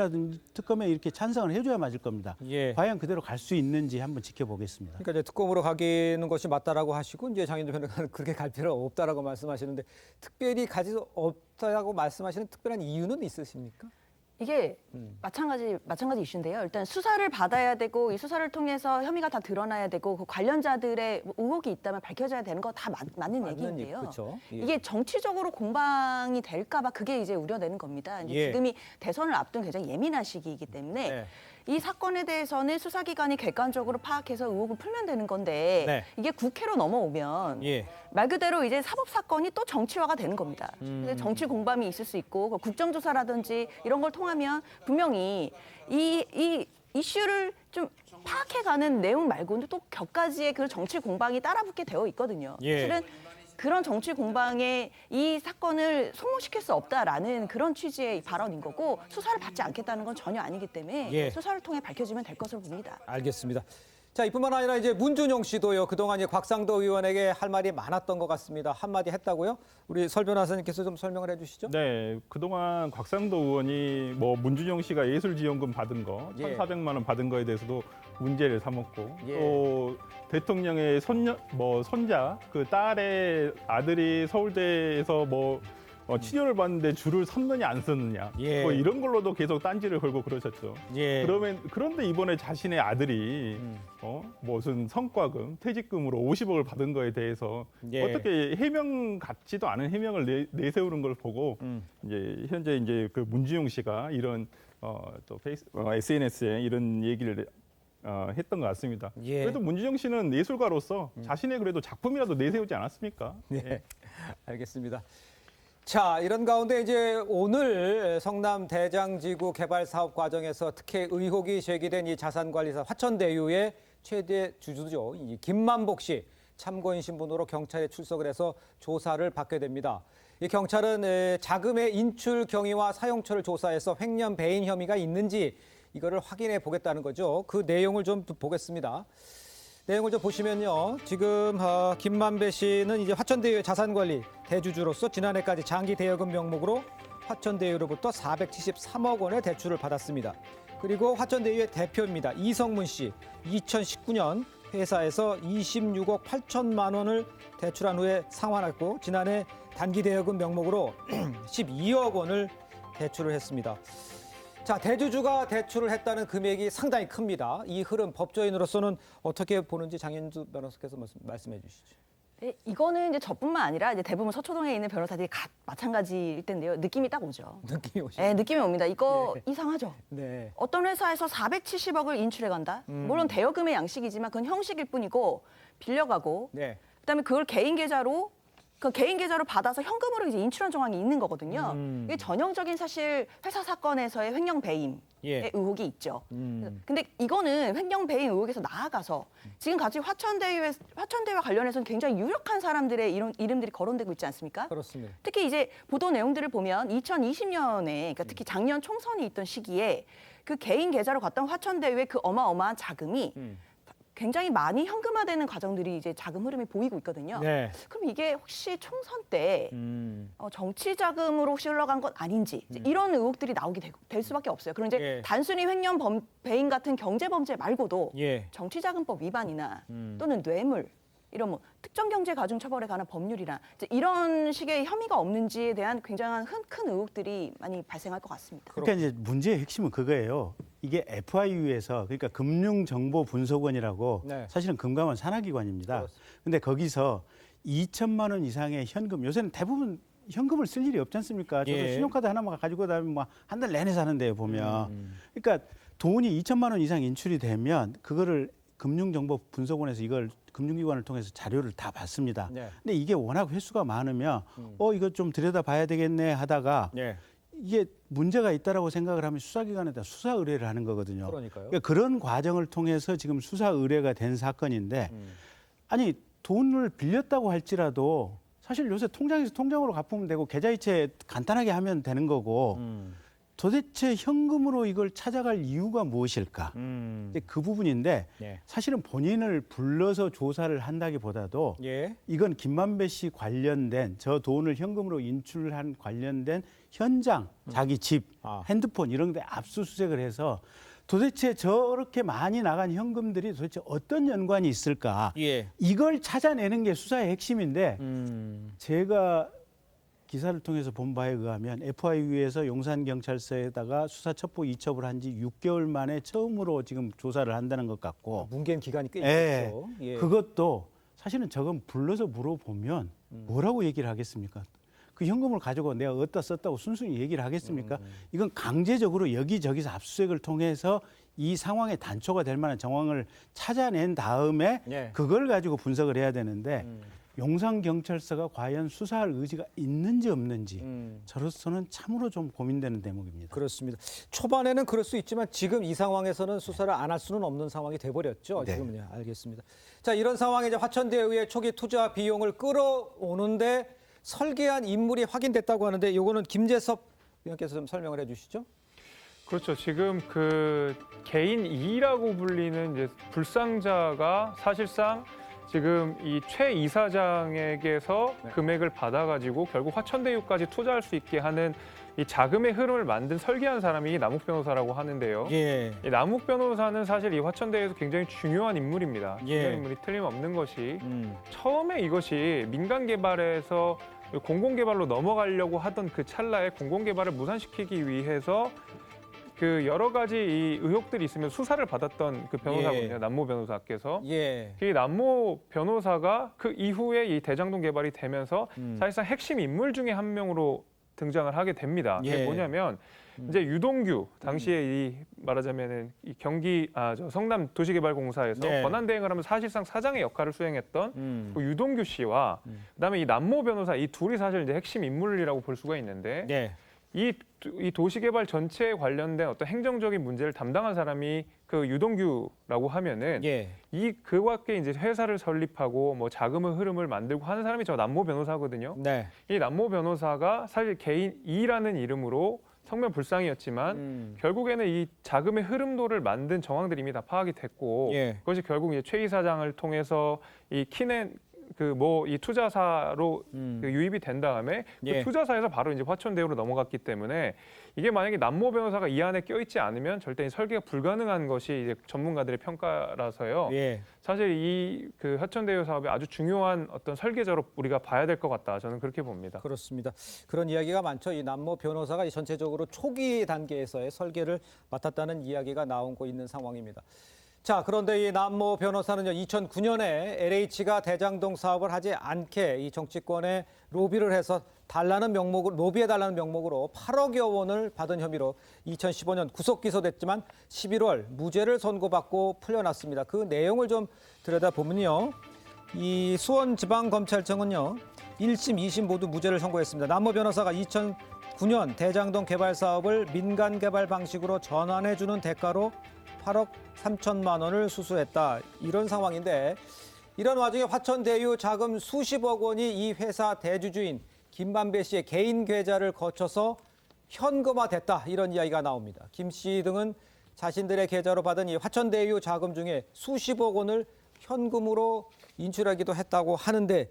S3: 이렇게 찬성을 해줘야 맞을 겁니다.
S1: 예.
S3: 과연 그대로 갈 수 있는지 한번 지켜보겠습니다.
S1: 그러니까 이제 특검으로 가기는 것이 맞다라고 하시고 이제 장인도 변호사는 그렇게 갈 필요 없다라고 말씀하시는데 특별히 가지 없다고 말씀하시는 특별한 이유는 있으십니까?
S5: 이게 마찬가지 이슈인데요. 일단 수사를 받아야 되고 이 수사를 통해서 혐의가 다 드러나야 되고 그 관련자들의 의혹이 있다면 밝혀져야 되는 거 다 맞는 얘기인데요.
S1: 그렇죠. 예.
S5: 이게 정치적으로 공방이 될까봐 그게 이제 우려되는 겁니다. 이제
S1: 예.
S5: 지금이 대선을 앞둔 굉장히 예민한 시기이기 때문에
S1: 네.
S5: 이 사건에 대해서는 수사기관이 객관적으로 파악해서 의혹을 풀면 되는 건데
S1: 네.
S5: 이게 국회로 넘어오면
S1: 예.
S5: 말 그대로 이제 사법 사건이 또 정치화가 되는 겁니다. 근데 정치 공방이 있을 수 있고 국정조사라든지 이런 걸 통하면 분명히 이 이슈를 좀 파악해가는 내용 말고는 또 격가지의 그 정치 공방이 따라붙게 되어 있거든요.
S1: 예.
S5: 사실은 그런 정치 공방에 이 사건을 소모시킬 수 없다라는 그런 취지의 발언인 거고 수사를 받지 않겠다는 건 전혀 아니기 때문에
S1: 예.
S5: 수사를 통해 밝혀지면 될 것으로 봅니다.
S1: 알겠습니다. 자, 이뿐만 아니라 이제 문준용 씨도요. 그동안 이제 곽상도 의원에게 할 말이 많았던 것 같습니다. 한마디 했다고요? 우리 설 변호사님께서 좀 설명을 해 주시죠.
S4: 네, 그동안 곽상도 의원이 뭐 문준용 씨가 예술지원금 받은 거,
S1: 예.
S4: 1,400만 원 받은 거에 대해서도 문제를 삼았고
S1: 예.
S4: 또 대통령의 손자, 그 딸의 아들이 서울대에서 치료를 받는데 줄을 섰느냐 안 섰느냐
S1: 예.
S4: 뭐 이런 걸로도 계속 딴지를 걸고 그러셨죠.
S1: 예.
S4: 그런데 이번에 자신의 아들이 무슨 성과금, 퇴직금으로 50억을 받은 거에 대해서
S1: 예.
S4: 어떻게 해명 같지도 않은 해명을 내세우는 걸 보고 이제 현재 이제 그 문준용 씨가 이런 또 SNS에 이런 얘기를 했던 것 같습니다.
S1: 예.
S4: 그래도 문준용 씨는 예술가로서 자신의 그래도 작품이라도 내세우지 않았습니까?
S1: 네, 알겠습니다. 자, 이런 가운데 이제 오늘 성남 대장지구 개발 사업 과정에서 특혜 의혹이 제기된 이 자산관리사 화천대유의 최대 주주죠. 이 김만복 씨 참고인 신분으로 경찰에 출석을 해서 조사를 받게 됩니다. 이 경찰은 자금의 인출 경위와 사용처를 조사해서 횡령 배임 혐의가 있는지 이거를 확인해 보겠다는 거죠. 그 내용을 좀 보겠습니다. 내용을 좀 보시면요. 지금 김만배 씨는 이제 화천대유의 자산관리 대주주로서 지난해까지 장기 대여금 명목으로 화천대유로부터 473억 원의 대출을 받았습니다. 그리고 화천대유의 대표입니다. 이성문 씨, 2019년 회사에서 26억 8천만 원을 대출한 후에 상환했고 지난해 단기 대여금 명목으로 12억 원을 대출을 했습니다. 자, 대주주가 대출을 했다는 금액이 상당히 큽니다. 이 흐름 법조인으로서는 어떻게 보는지 장현주 변호사께서 말씀해 주시죠.
S5: 네, 이거는 이제 저뿐만 아니라 이제 대부분 서초동에 있는 변호사들이 마찬가지일 텐데요. 느낌이 딱 오죠.
S1: 느낌이 오시죠?
S5: 네, 느낌이 옵니다. 이거 이상하죠.
S1: 네.
S5: 어떤 회사에서 470억을 인출해 간다. 물론 대여금의 양식이지만 그건 형식일 뿐이고 빌려가고
S1: 네.
S5: 그다음에 그걸 개인 계좌로 받아서 현금으로 이제 인출한 정황이 있는 거거든요. 이게 전형적인 사실 회사 사건에서의 횡령 배임
S1: 예.
S5: 의혹이 있죠. 근데 이거는 횡령 배임 의혹에서 나아가서 지금 같이 화천대유와 관련해서는 굉장히 유력한 사람들의 이름들이 거론되고 있지 않습니까?
S1: 그렇습니다.
S5: 특히 이제 보도 내용들을 보면 2020년에 그러니까 특히 작년 총선이 있던 시기에 그 개인 계좌로 갔던 화천대유의 그 어마어마한 자금이 굉장히 많이 현금화되는 과정들이 이제 자금 흐름이 보이고 있거든요.
S1: 네.
S5: 그럼 이게 혹시 총선 때 정치 자금으로 혹시 흘러간 것 아닌지 이제 이런 의혹들이 나오게 될 수밖에 없어요. 그럼 이제
S1: 예.
S5: 단순히 횡령 배임 같은 경제 범죄 말고도
S1: 예.
S5: 정치자금법 위반이나 또는 뇌물 이런 뭐 특정 경제 가중 처벌에 관한 법률이나 이제 이런 식의 혐의가 없는지에 대한 굉장한 큰 의혹들이 많이 발생할 것 같습니다.
S3: 그러니까 이제 문제의 핵심은 그거예요. 이게 FIU에서 그러니까 금융정보분석원이라고
S1: 네.
S3: 사실은 금감원 산하기관입니다.
S1: 그렇습니다.
S3: 근데 거기서 2천만 원 이상의 현금, 요새는 대부분 현금을 쓸 일이 없지 않습니까? 저도
S1: 예.
S3: 신용카드 하나만 가지고 다니면 뭐 한 달 내내 사는데요, 보면. 그러니까 돈이 2천만 원 이상 인출이 되면 그거를 금융정보분석원에서 이걸 금융기관을 통해서 자료를 다 받습니다.
S1: 네.
S3: 근데 이게 워낙 횟수가 많으면 이거 좀 들여다봐야 되겠네 하다가
S1: 예.
S3: 이게 문제가 있다라고 생각을 하면 수사기관에다 수사 의뢰를 하는 거거든요.
S1: 그러니까요.
S3: 그러니까 그런 과정을 통해서 지금 수사 의뢰가 된 사건인데 아니 돈을 빌렸다고 할지라도 사실 요새 통장에서 통장으로 갚으면 되고 계좌이체 간단하게 하면 되는 거고 도대체 현금으로 이걸 찾아갈 이유가 무엇일까? 이제 그 부분인데
S1: 예.
S3: 사실은 본인을 불러서 조사를 한다기보다도
S1: 예.
S3: 이건 김만배 씨 관련된 저 돈을 현금으로 인출한 관련된 현장, 자기 집,
S1: 아.
S3: 핸드폰 이런 데 압수수색을 해서 도대체 저렇게 많이 나간 현금들이 도대체 어떤 연관이 있을까?
S1: 예.
S3: 이걸 찾아내는 게 수사의 핵심인데 제가 기사를 통해서 본 바에 의하면 FIU에서 용산경찰서에다가 수사 첩보 이첩을 한 지 6개월 만에 처음으로 지금 조사를 한다는 것 같고
S1: 뭉갠 기간이 꽤
S3: 예.
S1: 있죠. 예.
S3: 그것도 사실은 저건 불러서 물어보면 뭐라고 얘기를 하겠습니까? 그 현금을 가지고 내가 어디다 썼다고 순순히 얘기를 하겠습니까? 이건 강제적으로 여기저기서 압수수색을 통해서 이 상황의 단초가 될 만한 정황을 찾아낸 다음에
S1: 예.
S3: 그걸 가지고 분석을 해야 되는데 용산경찰서가 과연 수사할 의지가 있는지 없는지 저로서는 참으로 좀 고민되는 대목입니다.
S1: 그렇습니다. 초반에는 그럴 수 있지만 지금 이 상황에서는 수사를 안 할 수는 없는 상황이 돼버렸죠.
S3: 네.
S1: 지금은요. 알겠습니다. 자, 이런 상황에 이제 화천대유의 초기 투자 비용을 끌어오는데 설계한 인물이 확인됐다고 하는데 이거는 김재섭 의원께서 좀 설명을 해주시죠.
S6: 그렇죠. 지금 그 개인 2라고 불리는 이제 불상자가 사실상 지금 이 최 이사장에게서 금액을 받아가지고 결국 화천대유까지 투자할 수 있게 하는 이 자금의 흐름을 만든 설계한 사람이 남욱 변호사라고 하는데요.
S1: 예.
S6: 이 남욱 변호사는 사실 이 화천대유에서 굉장히 중요한 인물입니다.
S1: 예.
S6: 중요한 인물이 틀림없는 것이 처음에 이것이 민간 개발에서 공공 개발로 넘어가려고 하던 그 찰나에 공공 개발을 무산시키기 위해서 그 여러 가지 이 의혹들이 있으면 수사를 받았던 그 변호사거든요.
S1: 예.
S6: 남모 변호사께서.
S1: 예.
S6: 이 남모 변호사가 그 이후에 이 대장동 개발이 되면서 사실상 핵심 인물 중에 한 명으로 등장을 하게 됩니다.
S1: 예.
S6: 그게 뭐냐면 이제 유동규 당시에 이 말하자면은 이 저 성남 도시개발공사에서
S1: 네.
S6: 권한 대행을 하면서 사실상 사장의 역할을 수행했던 그 유동규 씨와 그다음에 이 남모 변호사 이 둘이 사실 이제 핵심 인물이라고 볼 수가 있는데
S1: 네.
S6: 이 도시개발 전체에 관련된 어떤 행정적인 문제를 담당한 사람이 그 유동규라고 하면은
S1: 예.
S6: 이 그 밖에 이제 회사를 설립하고 뭐 자금의 흐름을 만들고 하는 사람이 저 남모 변호사거든요.
S1: 네.
S6: 이 남모 변호사가 사실 개인 2라는 이름으로 성명 불상이었지만 결국에는 이 자금의 흐름도를 만든 정황들이 이미 다 파악이 됐고
S1: 예.
S6: 그것이 결국 이제 최 이사장을 통해서 이 키낸 그 뭐 이 투자사로 그 유입이 된 다음에
S1: 예.
S6: 그 투자사에서 바로 이제 화천대유로 넘어갔기 때문에 이게 만약에 남모 변호사가 이 안에 껴있지 않으면 절대 이 설계가 불가능한 것이 이제 전문가들의 평가라서요.
S1: 예.
S6: 사실 이 그 화천대유 사업의 아주 중요한 어떤 설계자로 우리가 봐야 될 것 같다. 저는 그렇게 봅니다.
S1: 그렇습니다. 그런 이야기가 많죠. 이 남모 변호사가 이 전체적으로 초기 단계에서의 설계를 맡았다는 이야기가 나오고 있는 상황입니다. 자, 그런데 이 남모 변호사는요, 2009년에 LH가 대장동 사업을 하지 않게 이 정치권에 로비를 해서 로비해달라는 명목으로 8억여 원을 받은 혐의로 2015년 구속 기소됐지만 11월 무죄를 선고받고 풀려났습니다. 그 내용을 좀 들여다보면요. 이 수원지방검찰청은요, 1심, 2심 모두 무죄를 선고했습니다. 남모 변호사가 2019년 대장동 개발 사업을 민간 개발 방식으로 전환해주는 대가로 8억 3천만 원을 수수했다. 이런 상황인데 이런 와중에 화천대유 자금 수십억 원이 이 회사 대주주인 김만배 씨의 개인 계좌를 거쳐서 현금화됐다. 이런 이야기가 나옵니다. 김 씨 등은 자신들의 계좌로 받은 이 화천대유 자금 중에 수십억 원을 현금으로 인출하기도 했다고 하는데,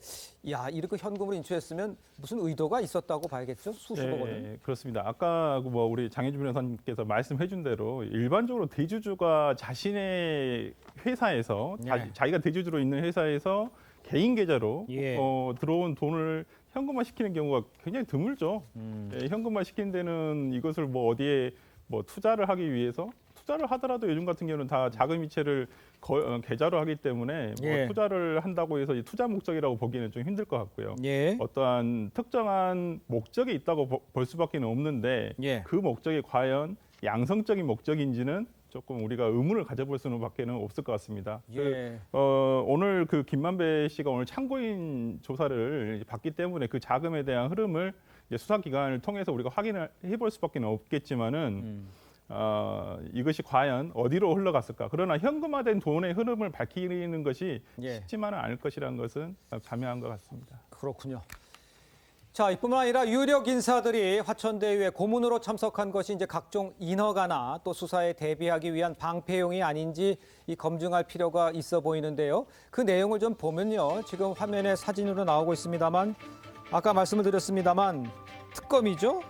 S1: 야, 이렇게 현금으로 인출했으면 무슨 의도가 있었다고 봐야겠죠? 수십억 원은.
S4: 네, 그렇습니다. 아까 뭐 우리 장혜주 변호사님께서 말씀해준 대로 일반적으로 대주주가 자신의 회사에서
S1: 네.
S4: 자기가 대주주로 있는 회사에서 개인 계좌로
S1: 예.
S4: 들어온 돈을 현금화 시키는 경우가 굉장히 드물죠. 예, 현금화 시키는 데는 이것을 뭐 어디에 뭐 투자를 하기 위해서 투자를 하더라도 요즘 같은 경우는 다 자금 이체를 계좌로 하기 때문에 뭐
S1: 예.
S4: 투자를 한다고 해서 이 투자 목적이라고 보기에는 좀 힘들 것 같고요.
S1: 예.
S4: 어떠한 특정한 목적이 있다고 볼 수밖에 없는데
S1: 예.
S4: 그 목적이 과연 양성적인 목적인지는 조금 우리가 의문을 가져볼 수는 밖에는 없을 것 같습니다.
S1: 예.
S4: 오늘 그 김만배 씨가 오늘 참고인 조사를 받기 때문에 그 자금에 대한 흐름을 이제 수사기관을 통해서 우리가 확인을 해볼 수밖에 없겠지만은 이것이 과연 어디로 흘러갔을까? 그러나 현금화된 돈의 흐름을 밝히는 것이
S1: 예.
S4: 쉽지만은 않을 것이라는 것은 자명한 것 같습니다.
S1: 그렇군요. 자, 이뿐만 아니라 유력 인사들이 화천대유에 고문으로 참석한 것이 이제 각종 인허가나 또 수사에 대비하기 위한 방패용이 아닌지 이 검증할 필요가 있어 보이는데요. 그 내용을 좀 보면요. 지금 화면에 사진으로 나오고 있습니다만 아까 말씀을 드렸습니다만 특검이죠.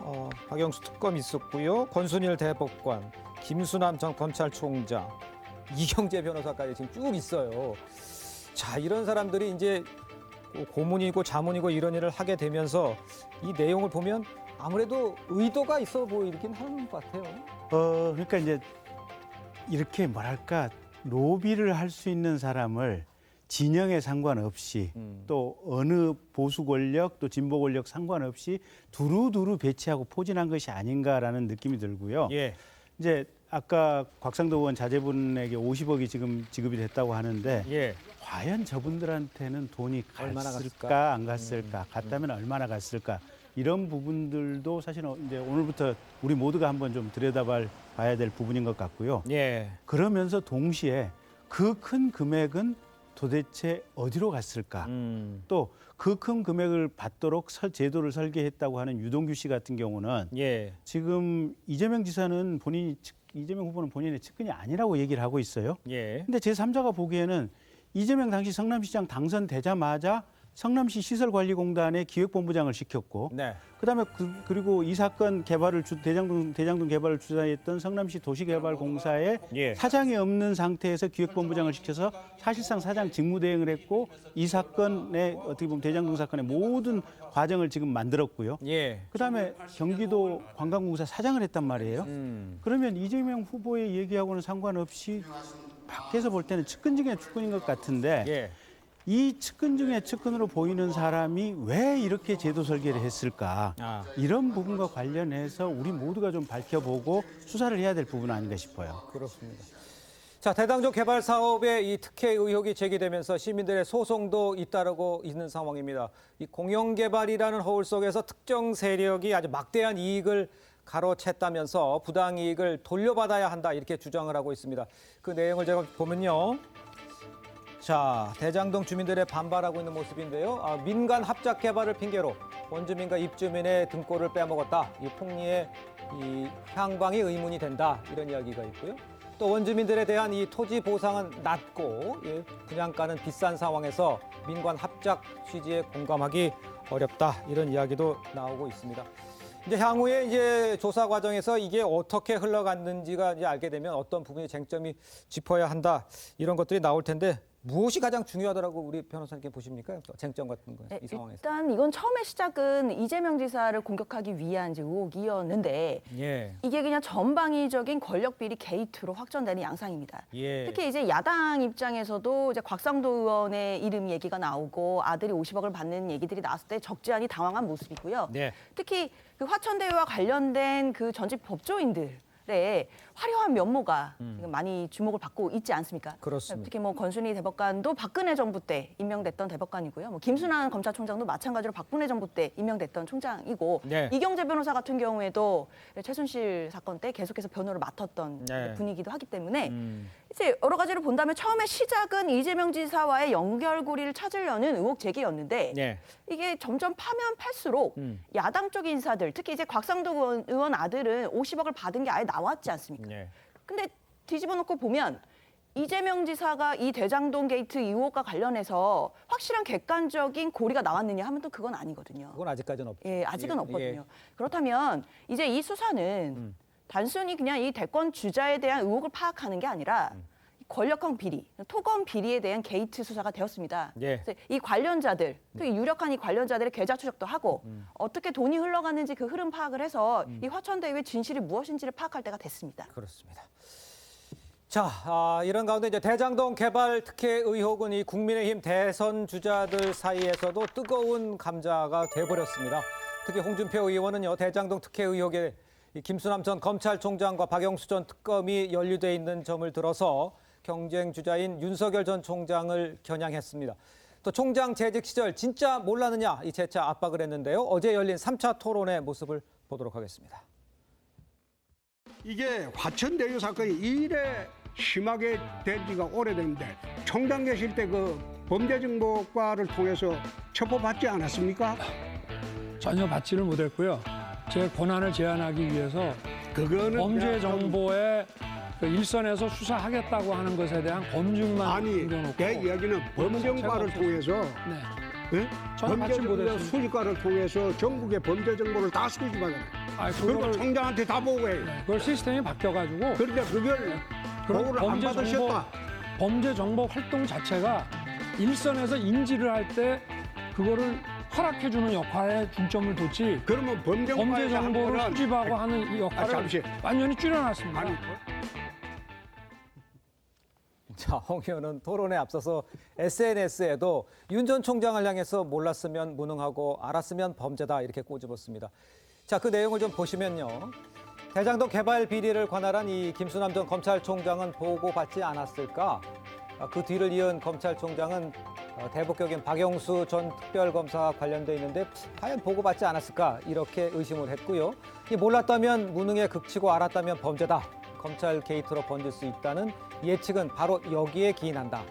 S1: 박영수 특검이 있었고요. 권순일 대법관, 김수남 전 검찰총장, 이경재 변호사까지 지금 쭉 있어요. 자, 이런 사람들이 이제 고문이고 자문이고 이런 일을 하게 되면서 이 내용을 보면 아무래도 의도가 있어 보이긴 하는 것 같아요.
S3: 그러니까 이제 이렇게 뭐랄까 로비를 할 수 있는 사람을 진영에 상관없이 또 어느 보수 권력 또 진보 권력 상관없이 두루두루 배치하고 포진한 것이 아닌가라는 느낌이 들고요.
S1: 예.
S3: 이제 아까 곽상도 의원 자제분에게 50억이 지금 지급이 됐다고 하는데
S1: 예.
S3: 과연 저분들한테는 돈이
S1: 얼마나
S3: 갔을까
S1: 갔을까?
S3: 안 갔을까 갔다면 얼마나 갔을까 이런 부분들도 사실은 이제 오늘부터 우리 모두가 한번 좀 들여다봐야 될 부분인 것 같고요.
S1: 예.
S3: 그러면서 동시에 그 큰 금액은 도대체 어디로 갔을까? 또 그 큰 금액을 받도록 제도를 설계했다고 하는 유동규 씨 같은 경우는
S1: 예.
S3: 지금 이재명 지사는 이재명 후보는 본인의 측근이 아니라고 얘기를 하고 있어요.
S1: 예.
S3: 근데 제3자가 보기에는 이재명 당시 성남시장 당선되자마자 성남시 시설관리공단의 기획본부장을 시켰고
S1: 네.
S3: 그다음에 그리고 이 사건 개발을 대장동 개발을 주도했던 성남시 도시개발공사의
S1: 예.
S3: 사장이 없는 상태에서 기획본부장을 시켜서 사실상 사장 직무대행을 했고 이 사건의 어떻게 보면 대장동 사건의 모든 과정을 지금 만들었고요.
S1: 예.
S3: 그다음에 경기도 관광공사 사장을 했단 말이에요. 그러면 이재명 후보의 얘기하고는 상관없이 밖에서 볼 때는 측근 중에 측근인 것 같은데
S1: 예.
S3: 이 측근 중에 측근으로 보이는 사람이 왜 이렇게 제도 설계를 했을까? 이런 부분과 관련해서 우리 모두가 좀 밝혀보고 수사를 해야 될 부분 아닌가 싶어요.
S1: 그렇습니다. 자, 대장동 개발 사업의 이 특혜 의혹이 제기되면서 시민들의 소송도 잇따르고 있는 상황입니다. 이 공영개발이라는 허울 속에서 특정 세력이 아주 막대한 이익을 가로챘다면서 부당 이익을 돌려받아야 한다 이렇게 주장을 하고 있습니다. 그 내용을 제가 보면요. 자, 대장동 주민들의 반발하고 있는 모습인데요. 민간 합작 개발을 핑계로 원주민과 입주민의 등골을 빼먹었다. 이 폭리의 이 향방이 의문이 된다. 이런 이야기가 있고요. 또 원주민들에 대한 이 토지 보상은 낮고 분양가는 비싼 상황에서 민간 합작 취지에 공감하기 어렵다. 이런 이야기도 나오고 있습니다. 이제 향후에 이제 조사 과정에서 이게 어떻게 흘러갔는지가 이제 알게 되면 어떤 부분이 쟁점이 짚어야 한다. 이런 것들이 나올 텐데 무엇이 가장 중요하다라고 우리 변호사님께 보십니까? 쟁점 같은 거,
S5: 네,
S1: 이 상황에서.
S5: 일단 이건 처음에 시작은 이재명 지사를 공격하기 위한 이제 의혹이었는데
S1: 예.
S5: 이게 그냥 전방위적인 권력 비리 게이트로 확전되는 양상입니다.
S1: 예.
S5: 특히 이제 야당 입장에서도 이제 곽상도 의원의 이름 얘기가 나오고 아들이 50억을 받는 얘기들이 나왔을 때 적지 않이 당황한 모습이고요.
S1: 네.
S5: 특히 그 화천대유와 관련된 그 전직 법조인들의 화려한 면모가 지금 많이 주목을 받고 있지 않습니까?
S1: 그렇습니다.
S5: 특히 뭐 권순희 대법관도 박근혜 정부 때 임명됐던 대법관이고요. 뭐 김순환 검찰총장도 마찬가지로 박근혜 정부 때 임명됐던 총장이고
S1: 네.
S5: 이경재 변호사 같은 경우에도 최순실 사건 때 계속해서 변호를 맡았던
S1: 네.
S5: 분이기도 하기 때문에 이제 여러 가지를 본다면 처음에 시작은 이재명 지사와의 연결고리를 찾으려는 의혹 제기였는데
S1: 네.
S5: 이게 점점 파면 팔수록 야당 쪽 인사들 특히 이제 곽상도 의원 아들은 50억을 받은 게 아예 나왔지 않습니까?
S1: 네.
S5: 근데 뒤집어 놓고 보면 이재명 지사가 이 대장동 게이트 의혹과 관련해서 확실한 객관적인 고리가 나왔느냐 하면 또 그건 아니거든요.
S1: 그건 아직까지는 없죠.
S5: 예, 아직은
S1: 예,
S5: 없거든요. 그렇다면 이제 이 수사는 단순히 그냥 이 대권 주자에 대한 의혹을 파악하는 게 아니라 권력형 비리, 토건 비리에 대한 게이트 수사가 되었습니다.
S1: 예.
S5: 그래서 이 관련자들, 또 이 유력한 이 관련자들의 계좌 추적도 하고 어떻게 돈이 흘러가는지 그 흐름 파악을 해서 이 화천대유의 진실이 무엇인지를 파악할 때가 됐습니다.
S1: 그렇습니다. 자, 이런 가운데 이제 대장동 개발 특혜 의혹은 이 국민의힘 대선 주자들 사이에서도 뜨거운 감자가 돼버렸습니다. 특히 홍준표 의원은요, 대장동 특혜 의혹에 이 김수남 전 검찰총장과 박영수 전 특검이 연루돼 있는 점을 들어서 경쟁 주자인 윤석열 전 총장을 겨냥했습니다. 또 총장 재직 시절 진짜 몰랐느냐 이 재차 압박을 했는데요. 어제 열린 3차 토론의 모습을 보도록 하겠습니다.
S7: 이게 화천대유 사건이 이래 심하게 된 지가 오래됐는데 총장 계실 때 그 범죄정보과를 통해서 첩보받지 않았습니까?
S8: 전혀 받지를 못했고요. 제 권한을 제한하기 위해서
S7: 그거는
S8: 범죄
S7: 그냥 좀-
S8: 정보에 그 일선에서 수사하겠다고 하는 것에 대한 검증만
S7: 아니
S8: 남겨놓고
S7: 내 이야기는 범정과를 통해서
S8: 네.
S7: 예?
S8: 전혀 받지
S7: 범죄정보
S8: 못했습니다.
S7: 수집과를 통해서 전국의 범죄 정보를 다 수집하잖아요.
S8: 아,
S7: 그리고
S8: 그걸,
S7: 총장한테 다 보고해요.
S8: 그걸 시스템이 바뀌어가지고
S7: 그런데 그걸
S8: 그런
S7: 보고를 안 받으셨다.
S8: 범죄 정보 활동 자체가 일선에서 인지를 할 때 그거를 허락해주는 역할에 중점을 뒀지
S7: 그러면
S8: 범죄
S7: 범정과에서 한
S8: 정보를
S7: 거는
S8: 수집하고 하는 이 역할을
S7: 잠시.
S8: 완전히 줄여놨습니다.
S7: 아니
S1: 자, 홍 의원은 토론에 앞서서 SNS에도 윤 전 총장을 향해서 몰랐으면 무능하고 알았으면 범죄다 이렇게 꼬집었습니다. 자, 그 내용을 좀 보시면요. 대장동 개발 비리를 관할한 이 김수남 전 검찰총장은 보고받지 않았을까? 그 뒤를 이은 검찰총장은 대북격인 박영수 전 특별검사와 관련돼 있는데 과연 보고받지 않았을까? 이렇게 의심을 했고요. 이 몰랐다면 무능에 극치고 알았다면 범죄다. 검찰 게이트로 번질 수 있다는 예측은 바로 여기에 기인한다.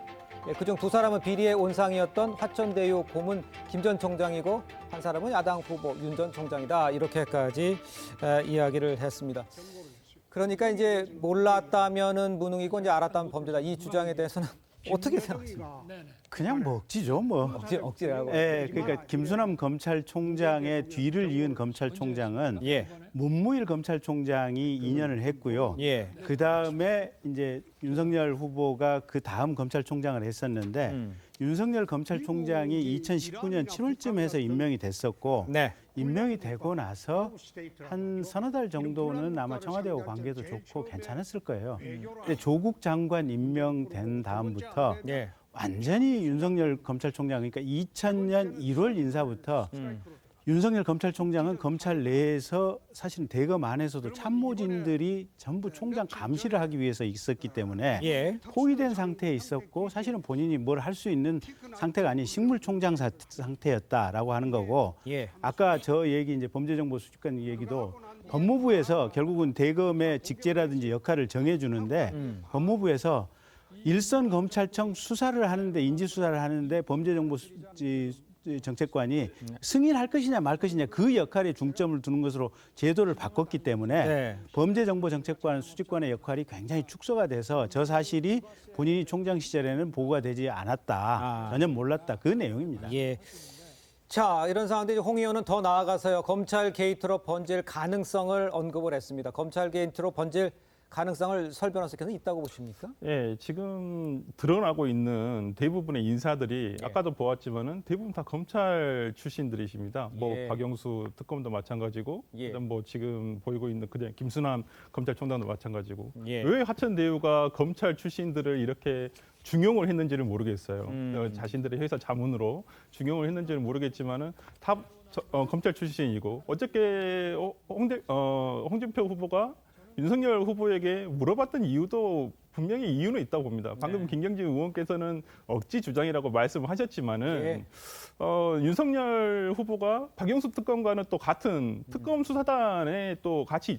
S1: 그중 두 사람은 비리의 온상이었던 화천대유 고문 김 전 총장이고 한 사람은 야당 후보 윤 전 총장이다. 이렇게까지 이야기를 했습니다. 그러니까 이제 몰랐다면은 무능이고 이제 알았다면 범죄다. 이 주장에 대해서는 어떻게 생각하십니까?
S3: 그냥 뭐 억지죠, 뭐.
S1: 억지라고.
S3: 예, 그러니까 김수남 검찰총장의 뒤를 이은 검찰총장은
S1: 예.
S3: 문무일 검찰총장이 2년을 했고요.
S1: 예.
S3: 그 다음에 이제 윤석열 후보가 그 다음 검찰총장을 했었는데 윤석열 검찰총장이 2019년 7월쯤 해서 임명이 됐었고
S1: 네.
S3: 임명이 되고 나서 한 서너 달 정도는 아마 청와대와 관계도 좋고 괜찮았을 거예요. 근데 조국 장관 임명된 다음부터
S1: 예.
S3: 완전히 윤석열 검찰총장 그러니까 2000년 1월 인사부터 윤석열 검찰총장은 검찰 내에서 사실은 대검 안에서도 참모진들이 전부 총장 감시를 하기 위해서 있었기 때문에
S1: 예.
S3: 포위된 상태에 있었고 사실은 본인이 뭘 할 수 있는 상태가 아닌 식물총장 상태였다라고 하는 거고
S1: 예.
S3: 아까 저 얘기 이제 범죄정보 수집관 얘기도 법무부에서 결국은 대검의 직제라든지 역할을 정해주는데 법무부에서 일선 검찰청 수사를 하는데 인지 수사를 하는데 범죄정보 정책관이 승인할 것이냐 말 것이냐 그 역할에 중점을 두는 것으로 제도를 바꿨기 때문에
S1: 네.
S3: 범죄정보정책관 수집관의 역할이 굉장히 축소가 돼서 저 사실이 본인이 총장 시절에는 보고가 되지 않았다. 전혀 몰랐다. 그 내용입니다.
S1: 예. 자, 이런 상황인데 이제 홍 의원은 더 나아가서요. 검찰 게이트로 번질 가능성을 언급을 했습니다. 검찰 게이트로 번질 가능성을 설 변호사께서는 있다고 보십니까?
S4: 예, 지금 드러나고 있는 대부분의 인사들이
S1: 예.
S4: 아까도 보았지만은 대부분 다 검찰 출신들이십니다. 뭐
S1: 예.
S4: 박영수 특검도 마찬가지고,
S1: 예.
S4: 그다음 뭐 지금 보이고 있는 그냥 김순환 검찰총장도 마찬가지고.
S1: 예.
S4: 왜 화천대유가 검찰 출신들을 이렇게 중용을 했는지를 모르겠어요. 자신들의 회사 자문으로 중용을 했는지는 모르겠지만은 다 검찰 출신이고 어저께 홍준표 후보가 윤석열 후보에게 물어봤던 이유도 분명히 이유는 있다고 봅니다. 방금 김경진 의원께서는 억지 주장이라고 말씀하셨지만은 윤석열 후보가 박영수 특검과는 또 같은 특검 수사단에 또 같이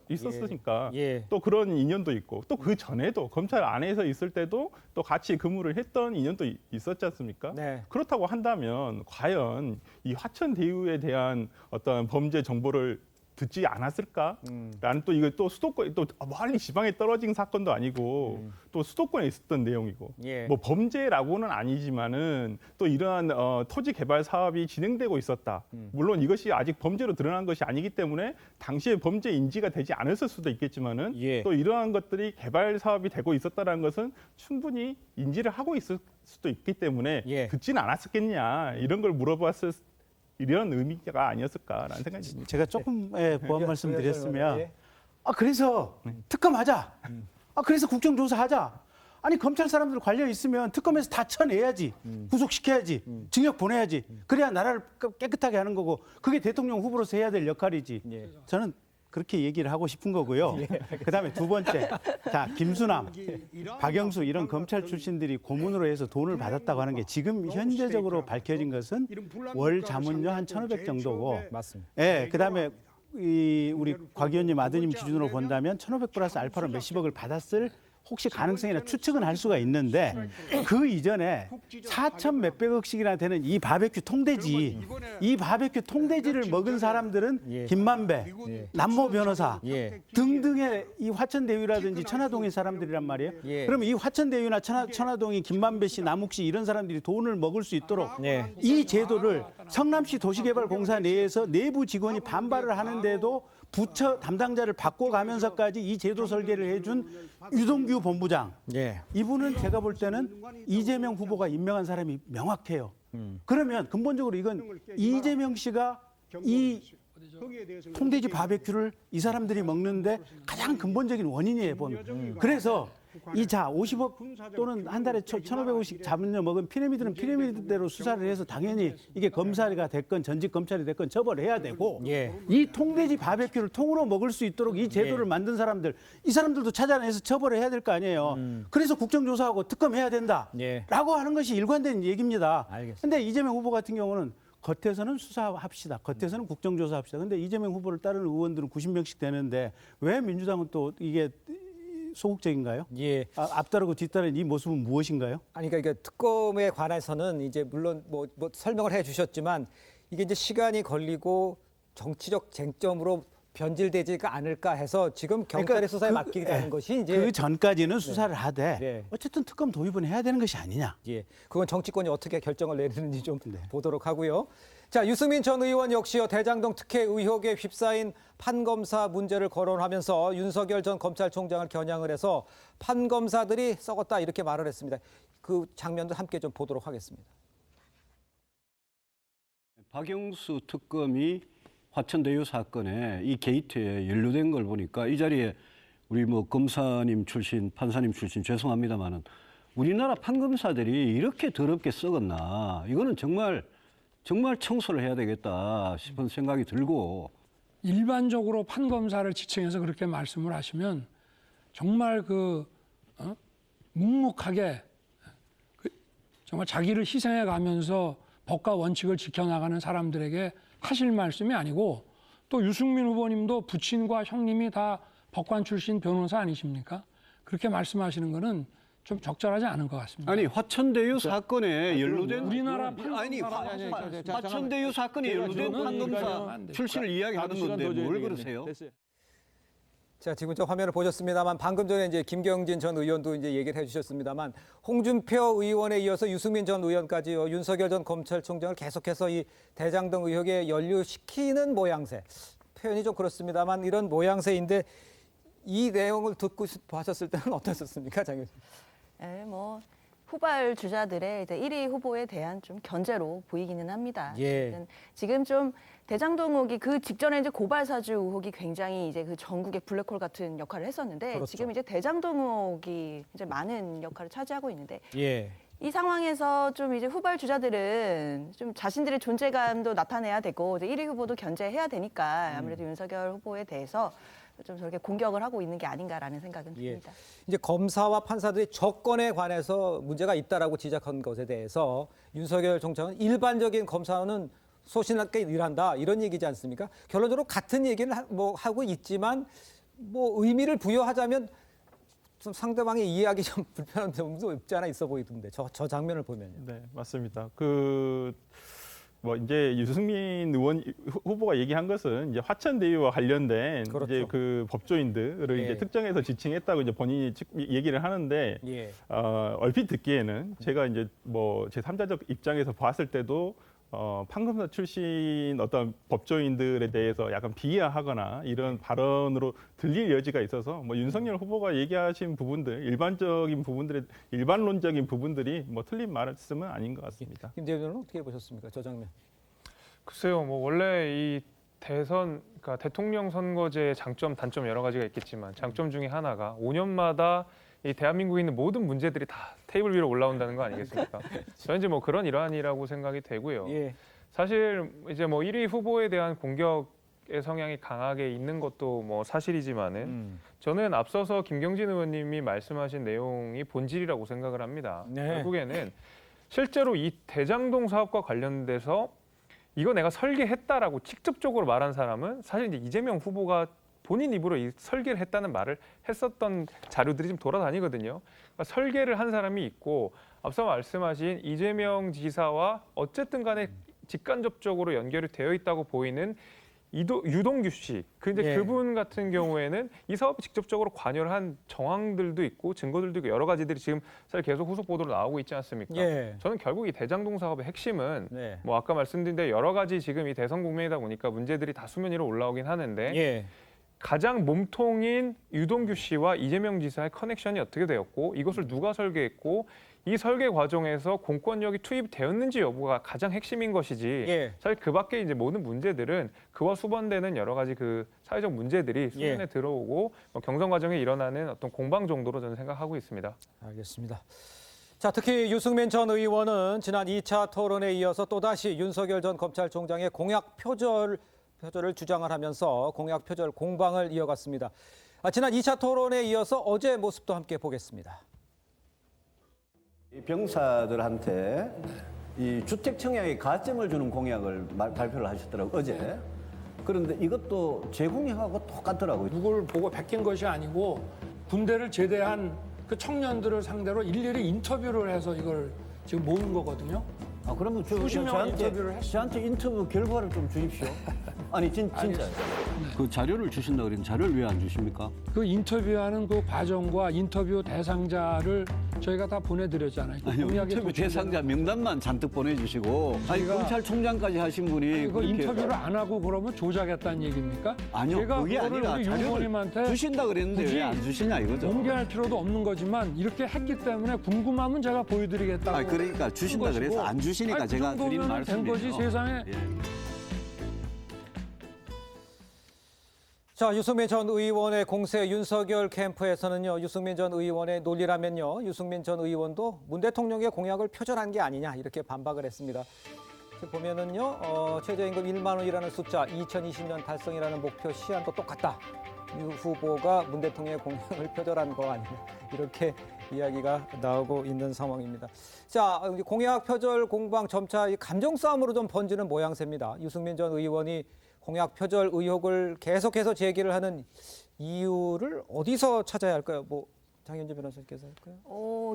S4: 있었으니까
S1: 예.
S4: 또 그런 인연도 있고 또 그 전에도 검찰 안에서 있을 때도 또 같이 근무를 했던 인연도 있었지 않습니까?
S1: 네.
S4: 그렇다고 한다면 과연 이 화천 대유에 대한 어떤 범죄 정보를 듣지 않았을까? 라는 또 이거 또 수도권 또 멀리 지방에 떨어진 사건도 아니고 또 수도권에 있었던 내용이고
S1: 예.
S4: 뭐 범죄라고는 아니지만은 또 이러한 토지 개발 사업이 진행되고 있었다. 물론 이것이 아직 범죄로 드러난 것이 아니기 때문에 당시에 범죄 인지가 되지 않았을 수도 있겠지만은
S1: 예.
S4: 또 이러한 것들이 개발 사업이 되고 있었다라는 것은 충분히 인지를 하고 있을 수도 있기 때문에
S1: 예.
S4: 듣지는 않았었겠냐 이런 걸 물어봤을 이런 의미가 아니었을까라는 생각이 듭니다.
S3: 제가 조금 보완 말씀드렸으면
S1: 예.
S3: 그래서 특검하자. 그래서 국정조사하자. 아니 검찰 사람들 관련 있으면 특검에서 다 쳐내야지. 구속시켜야지. 징역 보내야지. 그래야 나라를 깨끗하게 하는 거고 그게 대통령 후보로서 해야 될 역할이지.
S1: 예.
S3: 저는 그렇게 얘기를 하고 싶은 거고요. 그다음에 두 번째, 자 김수남, 박영수 이런 검찰 출신들이 고문으로 해서 돈을 받았다고 하는 게 지금 현재적으로 밝혀진 것은 월 자문료 한 1,500 정도고,
S1: 맞습니다.
S3: 예, 그다음에 우리 곽 의원님 아드님 기준으로 본다면 1,500 플러스 알파로 몇십억을 받았을 혹시 가능성이나 추측은 할 수가 있는데 그 이전에 4천 몇백억씩이나 되는 이 바베큐 통돼지, 이 바베큐 통돼지를 먹은 사람들은 김만배, 남모 변호사 등등의 이 화천대유라든지 천화동의 사람들이란 말이에요. 그러면 이 화천대유나 천화동이 김만배 씨, 남욱 씨 이런 사람들이 돈을 먹을 수 있도록 이 제도를 성남시 도시개발공사 내에서 내부 직원이 반발을 하는데도 부처 담당자를 바꿔가면서까지 이 제도 설계를 해준 유동규 본부장. 이분은 제가 볼 때는 이재명 후보가 임명한 사람이 명확해요. 그러면 근본적으로 이건 이재명 씨가 이 통돼지 바베큐를 이 사람들이 먹는데 가장 근본적인 원인이에요. 그래서 이 50억 또는 한 달에 1,500억씩 자문료 먹은 피라미드는 피라미드대로 수사를 해서 당연히 이게 검사가 됐건 전직 검찰이 됐건 처벌을 해야 되고 이 통돼지 바베큐를 통으로 먹을 수 있도록 이 제도를 만든 사람들 이 사람들도 찾아내서 처벌을 해야 될 거 아니에요. 그래서 국정조사하고 특검해야 된다라고 하는 것이 일관된 얘기입니다. 그런데 이재명 후보 같은 경우는 겉에서는 수사합시다. 겉에서는 국정조사합시다. 근데 이재명 후보를 따르는 의원들은 90명씩 되는데 왜 민주당은 또 이게 소극적인가요? 앞다르고 뒤따르는 이 모습은 무엇인가요?
S1: 아니 그러니까 특검에 관해서는 이제 물론 뭐 설명을 해주셨지만 이게 이제 시간이 걸리고 정치적 쟁점으로 변질되지가 않을까 해서 지금 경찰의 수사에 맡기게 것이 이제
S3: 그 전까지는 수사를 하되 어쨌든 특검 도입은 해야 되는 것이 아니냐.
S1: 그건 정치권이 어떻게 결정을 내리는지 좀 보도록 하고요. 자, 유승민 전 의원 역시요 대장동 특혜 의혹에 휩싸인 판검사 문제를 거론하면서 윤석열 전 검찰총장을 겨냥을 해서 판검사들이 썩었다 이렇게 말을 했습니다. 그 장면도 함께 좀 보도록 하겠습니다.
S9: 박영수 특검이 화천대유 사건에 이 게이트에 연루된 걸 보니까 이 자리에 우리 검사님 출신, 판사님 출신 죄송합니다만은 우리나라 판검사들이 이렇게 더럽게 썩었나? 이거는 정말 청소를 해야 되겠다 싶은 생각이 들고
S8: 일반적으로 판검사를 지칭해서 그렇게 말씀을 하시면 정말 묵묵하게 정말 자기를 희생해 가면서 법과 원칙을 지켜나가는 사람들에게 하실 말씀이 아니고 또 유승민 후보님도 부친과 형님이 다 법관 출신 변호사 아니십니까? 그렇게 말씀하시는 거는 좀 적절하지 않은 것 같습니다.
S9: 아니 화천대유 사건에 연루된
S8: 우리나라
S9: 화천대유 사건에 연루된 판검사 출신을 이야기하는 건데 뭘 그러세요?
S1: 자, 지금 저 화면을 보셨습니다만 방금 전에 이제 김경진 전 의원도 이제 얘기를 해주셨습니다만 홍준표 의원에 이어서 유승민 전 의원까지요 윤석열 전 검찰총장을 계속해서 이 대장동 의혹에 연루시키는 모양새 표현이 좀 그렇습니다만 이런 모양새인데 이 내용을 듣고 하셨을 때는 어떠셨습니까, 장 교수님?
S5: 후발 주자들의 이제 1위 후보에 대한 좀 견제로 보이기는 합니다. 지금 좀 대장동 의혹이 그 직전에 이제 고발 사주 의혹이 굉장히 이제 그 전국의 블랙홀 같은 역할을 했었는데 지금 이제 대장동 의혹이 이제 많은 역할을 차지하고 있는데 이 상황에서 좀 이제 후발 주자들은 좀 자신들의 존재감도 나타내야 되고 이제 1위 후보도 견제해야 되니까 아무래도 윤석열 후보에 대해서 좀 저렇게 공격을 하고 있는 게 아닌가라는 생각은
S1: 예.
S5: 듭니다.
S1: 이제 검사와 판사들이 접근에 관해서 문제가 있다라고 지적한 것에 대해서 윤석열 총장은 일반적인 검사는 소신있게 일한다 이런 얘기지 않습니까? 결론적으로 같은 얘기를 하고 있지만 뭐 의미를 부여하자면 좀 상대방의 이해하기 좀 불편한 점도 없지 않아 있어 보이던데 저 장면을 보면요.
S4: 네, 맞습니다. 뭐 이제 유승민 의원 후보가 얘기한 것은 이제 화천대유와 관련된
S1: 그렇죠.
S4: 이제 그 법조인들을
S1: 예.
S4: 이제 특정해서 지칭했다고 이제 본인이 얘기를 하는데
S1: 예.
S4: 얼핏 듣기에는 제가 이제 뭐 제 3자적 입장에서 봤을 때도 판검사 출신 어떤 법조인들에 대해서 약간 비하하거나 이런 발언으로 들릴 여지가 있어서 뭐 윤석열 후보가 얘기하신 부분들 일반론적인 부분들이 뭐 틀린 말씀은 아닌 것 같습니다.
S1: 김재현 의원은 어떻게 보셨습니까? 저 장면.
S6: 글쎄요, 뭐 원래 이 대선, 그러니까 대통령 선거제의 장점, 단점 여러 가지가 있겠지만 장점 중에 하나가 5년마다 이 대한민국에 있는 모든 문제들이 다 테이블 위로 올라온다는 거 아니겠습니까? 저는 이제 뭐 그런 일환이라고 생각이 되고요.
S1: 예.
S6: 사실 이제 뭐 1위 후보에 대한 공격의 성향이 강하게 있는 것도 뭐 사실이지만은 저는 앞서서 김경진 의원님이 말씀하신 내용이 본질이라고 생각을 합니다.
S1: 네.
S6: 결국에는 실제로 이 대장동 사업과 관련돼서 이거 내가 설계했다라고 직접적으로 말한 사람은 사실 이제 이재명 후보가 본인 입으로 이 설계를 했다는 말을 했었던 자료들이 좀 돌아다니거든요. 그러니까 설계를 한 사람이 있고 앞서 말씀하신 이재명 지사와 어쨌든 간에 직간접적으로 연결이 되어 있다고 보이는 유동규 씨,
S1: 예.
S6: 그분 같은 경우에는 이 사업에 직접적으로 관여를 한 정황들도 있고 증거들도 있고 여러 가지들이 지금 사실 계속 후속 보도로 나오고 있지 않습니까?
S1: 예.
S6: 저는 결국 이 대장동 사업의 핵심은
S1: 네.
S6: 뭐 아까 말씀드린 대로 여러 가지 지금 이 대선 국면이다 보니까 문제들이 다 수면 위로 올라오긴 하는데
S1: 예.
S6: 가장 몸통인 유동규 씨와 이재명 지사의 커넥션이 어떻게 되었고 이것을 누가 설계했고 이 설계 과정에서 공권력이 투입되었는지 여부가 가장 핵심인 것이지
S1: 예.
S6: 사실 그 밖에 이제 모든 문제들은 그와 수반되는 여러 가지 그 사회적 문제들이 수면에 들어오고 뭐 경선 과정에 일어나는 어떤 공방 정도로 저는 생각하고 있습니다.
S1: 알겠습니다. 자, 특히 유승민 전 의원은 지난 2차 토론에 이어서 또다시 윤석열 전 검찰총장의 공약 표절을 주장을 하면서 공약 표절 공방을 이어갔습니다. 지난 2차 토론에 이어서 어제 모습도 함께 보겠습니다.
S9: 이 병사들한테 이 주택 청약에 가점을 주는 공약을 발표를 하셨더라고요, 어제. 그런데 이것도 제 공약하고 똑같더라고요.
S8: 누굴 보고 베낀 것이 아니고 군대를 제대한 그 청년들을 상대로 일일이 인터뷰를 해서 이걸 지금 모은 거거든요.
S9: 아, 그러면
S8: 수십 명 인터뷰를 했어요.
S9: 저한테 인터뷰 결과를 좀 주십시오. 아니, 진짜. 그 자료를 주신다 그러면 자료를 왜 안 주십니까?
S8: 그 인터뷰하는 그 과정과 인터뷰 대상자를 저희가 다 보내드렸잖아요. 그
S9: 아니,
S8: 공약에
S9: 인터뷰 대상자 명단만 잔뜩 보내주시고 아니,
S8: 저희가-
S9: 검찰총장까지 하신 분이
S8: 그
S9: 그렇게-
S8: 인터뷰를 안 하고 그러면 조작했다는 얘기입니까?
S9: 아니요,
S8: 제가
S9: 그게
S8: 그거를
S9: 아니라
S8: 우리
S9: 자료를
S8: 유원님한테
S9: 주신다 그랬는데
S8: 굳이
S9: 왜 안 주시냐 이거죠.
S8: 공개할 필요도 없는 거지만 이렇게 했기 때문에 궁금하면 제가 보여드리겠다고.
S9: 아, 그러니까 주신다
S8: 한
S9: 그래서
S8: 것이고.
S9: 안 주시니까
S8: 아니, 그
S9: 제가 드린
S8: 정도면
S9: 말씀이에요.
S8: 된 거지 세상에.
S9: 예.
S1: 자, 유승민 전 의원의 공세 윤석열 캠프에서는요, 유승민 전 의원의 논리라면요, 유승민 전 의원도 문 대통령의 공약을 표절한 게 아니냐 이렇게 반박을 했습니다. 보면은요, 최저임금 1만 원이라는 숫자, 2020년 달성이라는 목표 시한도 똑같다. 유 후보가 문 대통령의 공약을 표절한 거 아니냐 이렇게 이야기가 나오고 있는 상황입니다. 자, 공약 표절 공방 점차 감정 싸움으로 좀 번지는 모양새입니다. 유승민 전 의원이 공약 표절 의혹을 계속해서 제기를 하는 이유를 어디서 찾아야 할까요? 뭐 장현주 변호사님께서 할까요?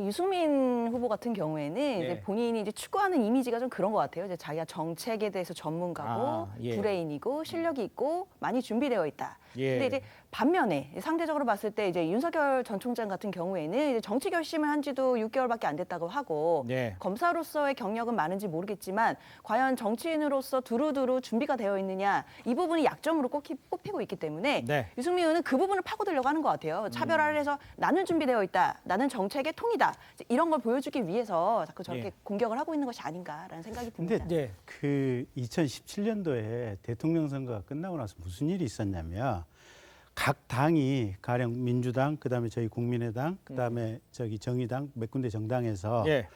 S5: 유승민 후보 같은 경우에는
S1: 예.
S5: 이제 본인이 이제 추구하는 이미지가 좀 그런 것 같아요. 이제 자기가 정책에 대해서 전문가고
S1: 예.
S5: 브레인이고 실력이 있고 많이 준비되어 있다.
S1: 예.
S5: 근데 이제 반면에 상대적으로 봤을 때 이제 윤석열 전 총장 같은 경우에는 이제 정치 결심을 한 지도 6개월밖에 안 됐다고 하고
S1: 네.
S5: 검사로서의 경력은 많은지 모르겠지만 과연 정치인으로서 두루두루 준비가 되어 있느냐 이 부분이 약점으로 꼽히고 있기 때문에
S1: 네.
S5: 유승민 의원은 그 부분을 파고들려고 하는 것 같아요. 차별화를 해서 나는 준비되어 있다. 나는 정책의 통이다. 이런 걸 보여주기 위해서 자꾸 저렇게
S1: 예.
S5: 공격을 하고 있는 것이 아닌가라는 생각이 듭니다.
S3: 근데
S1: 네.
S3: 그 2017년도에 대통령 선거가 끝나고 나서 무슨 일이 있었냐면 각 당이 가령 민주당, 그다음에 저희 국민의당, 그다음에 저기 정의당 몇 군데 정당에서
S1: 예.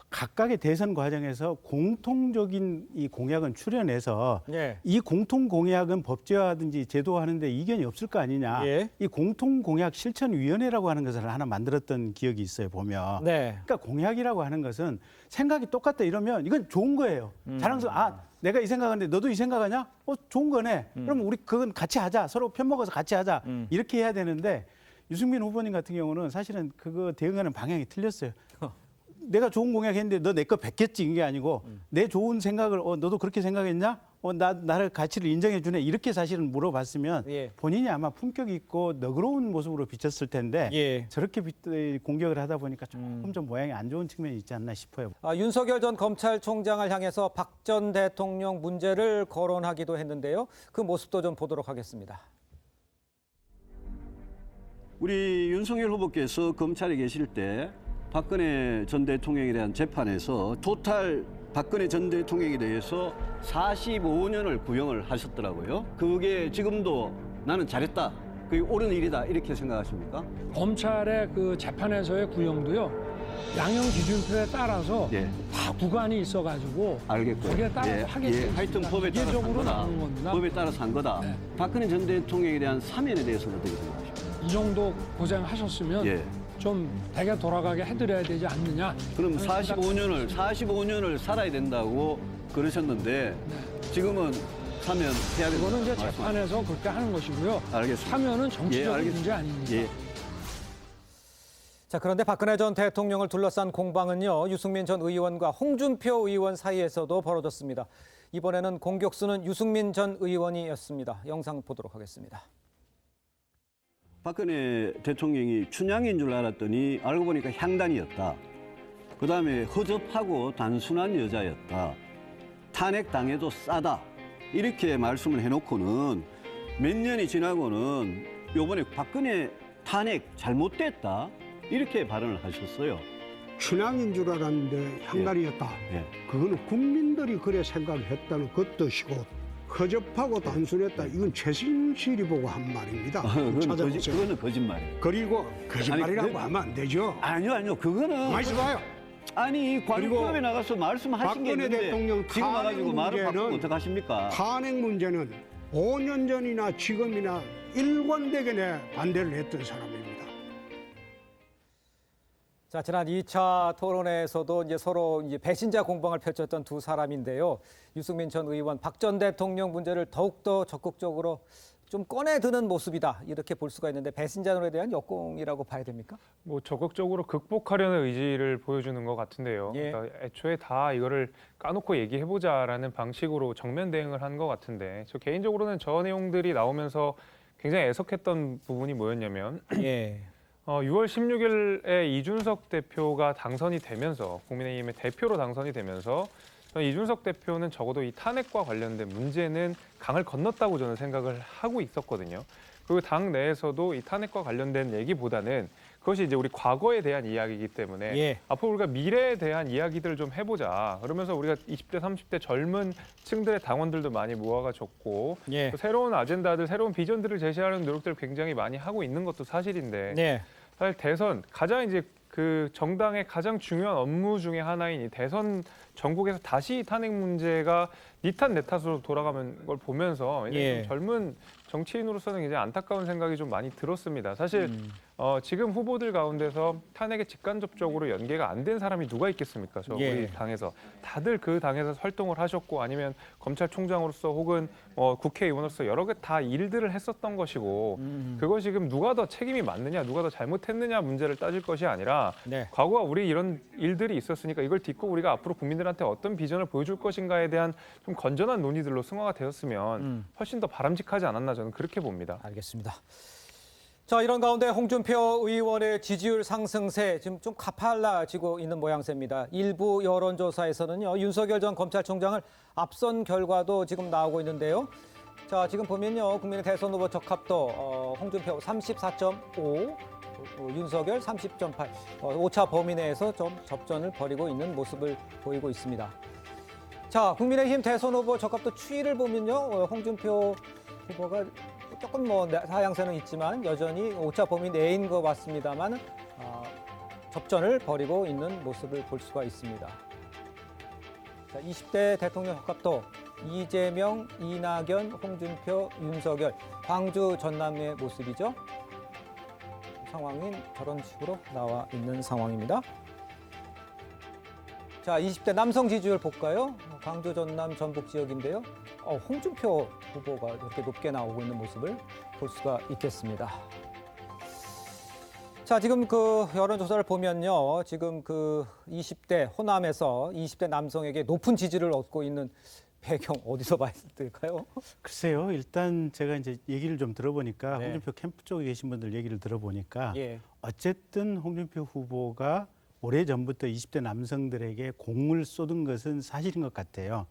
S3: 각각의 대선 과정에서 공통적인 이 공약은 출연해서
S1: 예.
S3: 이 공통 공약은 법제화하든지 제도화하는데 이견이 없을 거 아니냐.
S1: 예.
S3: 이 공통 공약 실천위원회라고 하는 것을 하나 만들었던 기억이 있어요, 보면.
S1: 네.
S3: 그러니까 공약이라고 하는 것은 생각이 똑같다 이러면 이건 좋은 거예요. 자랑스러워. 내가 이 생각하는데 너도 이 생각하냐? 좋은 거네. 그럼 우리 그건 같이 하자. 서로 편먹어서 같이 하자. 이렇게 해야 되는데 유승민 후보님 같은 경우는 사실은 그거 대응하는 방향이 틀렸어요. 내가 좋은 공약했는데 너 내 거 뱉겠지 이게 아니고 내 좋은 생각을 너도 그렇게 생각했냐? 나를 가치를 인정해 주네 이렇게 사실은 물어봤으면
S1: 예.
S3: 본인이 아마 품격 있고 너그러운 모습으로 비쳤을 텐데
S1: 예.
S3: 저렇게 공격을 하다 보니까 조금 좀 모양이 안 좋은 측면이 있지 않나 싶어요.
S1: 윤석열 전 검찰총장을 향해서 박 전 대통령 문제를 거론하기도 했는데요. 그 모습도 좀 보도록 하겠습니다.
S9: 우리 윤석열 후보께서 검찰에 계실 때 박근혜 전 대통령에 대한 재판에서 토탈 박근혜 전 대통령에 대해서 45년을 구형을 하셨더라고요. 그게 지금도 나는 잘했다, 그게 옳은 일이다 이렇게 생각하십니까?
S8: 검찰의 그 재판에서의 구형도요, 양형 기준표에 따라서
S9: 예.
S8: 다 구간이 있어가지고
S9: 알겠고요.
S8: 거기에 따라서 하겠습니다.
S9: 하여튼 법에 따라서 한
S8: 이계적으로
S9: 거다.
S8: 나오는 겁니다.
S9: 법에 따라서 한 거다.
S8: 네.
S9: 박근혜 전 대통령에 대한 사면에 대해서는 어떻게 생각하십니까?
S8: 이 정도 고생하셨으면
S9: 예.
S8: 좀 대개 돌아가게 해드려야 되지 않느냐.
S9: 그럼
S8: 하는 생각-
S9: 45년을 살아야 된다고 그러셨는데 지금은 사면해야 된다.
S8: 그거는 이제 재판에서 그렇게 하는 것이고요.
S9: 알겠습니다.
S8: 사면은 정치적인
S9: 알겠습니다.
S8: 문제 아닙니까?
S9: 예.
S1: 자, 그런데 박근혜 전 대통령을 둘러싼 공방은요, 유승민 전 의원과 홍준표 의원 사이에서도 벌어졌습니다. 이번에는 공격수는 유승민 전 의원이었습니다. 영상 보도록 하겠습니다.
S9: 박근혜 대통령이 춘향인 줄 알았더니 알고 보니까 향단이었다. 그다음에 허접하고 단순한 여자였다. 탄핵당해도 싸다. 이렇게 말씀을 해놓고는 몇 년이 지나고는 요번에 박근혜 탄핵 잘못됐다. 이렇게 발언을 하셨어요.
S7: 춘향인 줄 알았는데 향단이었다.
S9: 예.
S7: 그거는 국민들이 그래 생각했다는 그 뜻이고 허접하고 단순했다. 이건 최순실이 보고 한 말입니다. 찾아보세요.
S9: 그거는 거짓말이에요.
S7: 그리고 거짓말이라고
S9: 아니,
S7: 하면 안 되죠.
S9: 아니요. 그거는
S7: 많이 봐요.
S9: 아니
S7: 그리고
S9: 관계법에 나가서 말씀하신 게
S7: 박근혜
S9: 있는데
S7: 대통령
S9: 지금 와가지고 말을 바꾸면
S7: 문제는
S9: 어떡하십니까?
S7: 탄핵 문제는 5년 전이나 지금이나 일관되게 내 반대를 했던 사람입니다.
S1: 자, 지난 2차 토론회에서도 이제 서로 이제 배신자 공방을 펼쳤던 두 사람인데요. 유승민 전 의원, 박 전 대통령 문제를 더욱더 적극적으로 좀 꺼내드는 모습이다. 이렇게 볼 수가 있는데 배신자론에 대한 역공이라고 봐야 됩니까?
S6: 뭐 적극적으로 극복하려는 의지를 보여주는 것 같은데요.
S1: 예.
S6: 그러니까 애초에 다 이거를 까놓고 얘기해보자라는 방식으로 정면 대응을 한 것 같은데, 저 개인적으로는 저 내용들이 나오면서 굉장히 애석했던 부분이 뭐였냐면
S1: 예.
S6: 6월 16일에 이준석 대표가 당선이 되면서, 국민의힘의 대표로 당선이 되면서 저는 이준석 대표는 적어도 이 탄핵과 관련된 문제는 강을 건넜다고 저는 생각을 하고 있었거든요. 그리고 당 내에서도 이 탄핵과 관련된 얘기보다는 그것이 이제 우리 과거에 대한 이야기이기 때문에
S1: 예.
S6: 앞으로 우리가 미래에 대한 이야기들을 좀 해보자. 그러면서 우리가 20대, 30대 젊은 층들의 당원들도 많이 모아가졌고
S1: 예.
S6: 또 새로운 아젠다들, 새로운 비전들을 제시하는 노력들을 굉장히 많이 하고 있는 것도 사실인데
S1: 네.
S6: 사실 대선 가장 이제 그 정당의 가장 중요한 업무 중에 하나인 이 대선 전국에서 다시 탄핵 문제가 니 탓 내 탓으로 돌아가는 걸 보면서
S1: 예.
S6: 좀 젊은 정치인으로서는 굉장히 안타까운 생각이 좀 많이 들었습니다. 사실 지금 후보들 가운데서 탄핵에 직간접적으로 연계가 안 된 사람이 누가 있겠습니까? 저
S1: 예.
S6: 우리 당에서 다들 그 당에서 활동을 하셨고 아니면 검찰총장으로서 혹은 국회의원으로서 여러 개 다 일들을 했었던 것이고 그거 지금 누가 더 책임이 많느냐, 누가 더 잘못했느냐 문제를 따질 것이 아니라
S1: 네.
S6: 과거와 우리 이런 일들이 있었으니까 이걸 딛고 우리가 앞으로 국민들한테 어떤 비전을 보여줄 것인가에 대한 좀 건전한 논의들로 승화가 되었으면 훨씬 더 바람직하지 않았나 저는 그렇게 봅니다.
S1: 알겠습니다. 자, 이런 가운데 홍준표 의원의 지지율 상승세 지금 좀 가팔라지고 있는 모양새입니다. 일부 여론조사에서는요, 윤석열 전 검찰총장을 앞선 결과도 지금 나오고 있는데요. 자, 지금 보면요, 국민의 대선 후보 적합도 홍준표 34.5, 윤석열 30.8, 5차 범위 내에서 좀 접전을 벌이고 있는 모습을 보이고 있습니다. 자, 국민의힘 대선 후보 적합도 추이를 보면요, 홍준표 후보가 조금 하향세는 있지만 여전히 5차 범위 내인 것 같습니다만 접전을 벌이고 있는 모습을 볼 수가 있습니다. 자, 20대 대통령 흑합도 이재명, 이낙연, 홍준표, 윤석열, 광주 전남의 모습이죠. 상황은 저런 식으로 나와 있는 상황입니다. 자, 20대 남성 지지율 볼까요? 광주, 전남, 전북 지역인데요. 홍준표 후보가 이렇게 높게 나오고 있는 모습을 볼 수가 있겠습니다. 자, 지금 그 여론조사를 보면요. 지금 그 20대 호남에서 20대 남성에게 높은 지지를 얻고 있는 배경 어디서 봐야 될까요?
S3: 글쎄요. 일단 제가 이제 얘기를 좀 들어보니까
S1: 네.
S3: 홍준표 캠프 쪽에 계신 분들 얘기를 들어보니까
S1: 예.
S3: 어쨌든 홍준표 후보가 오래전부터 20대 남성들에게 공을 쏟은 것은 사실인 것 같아요.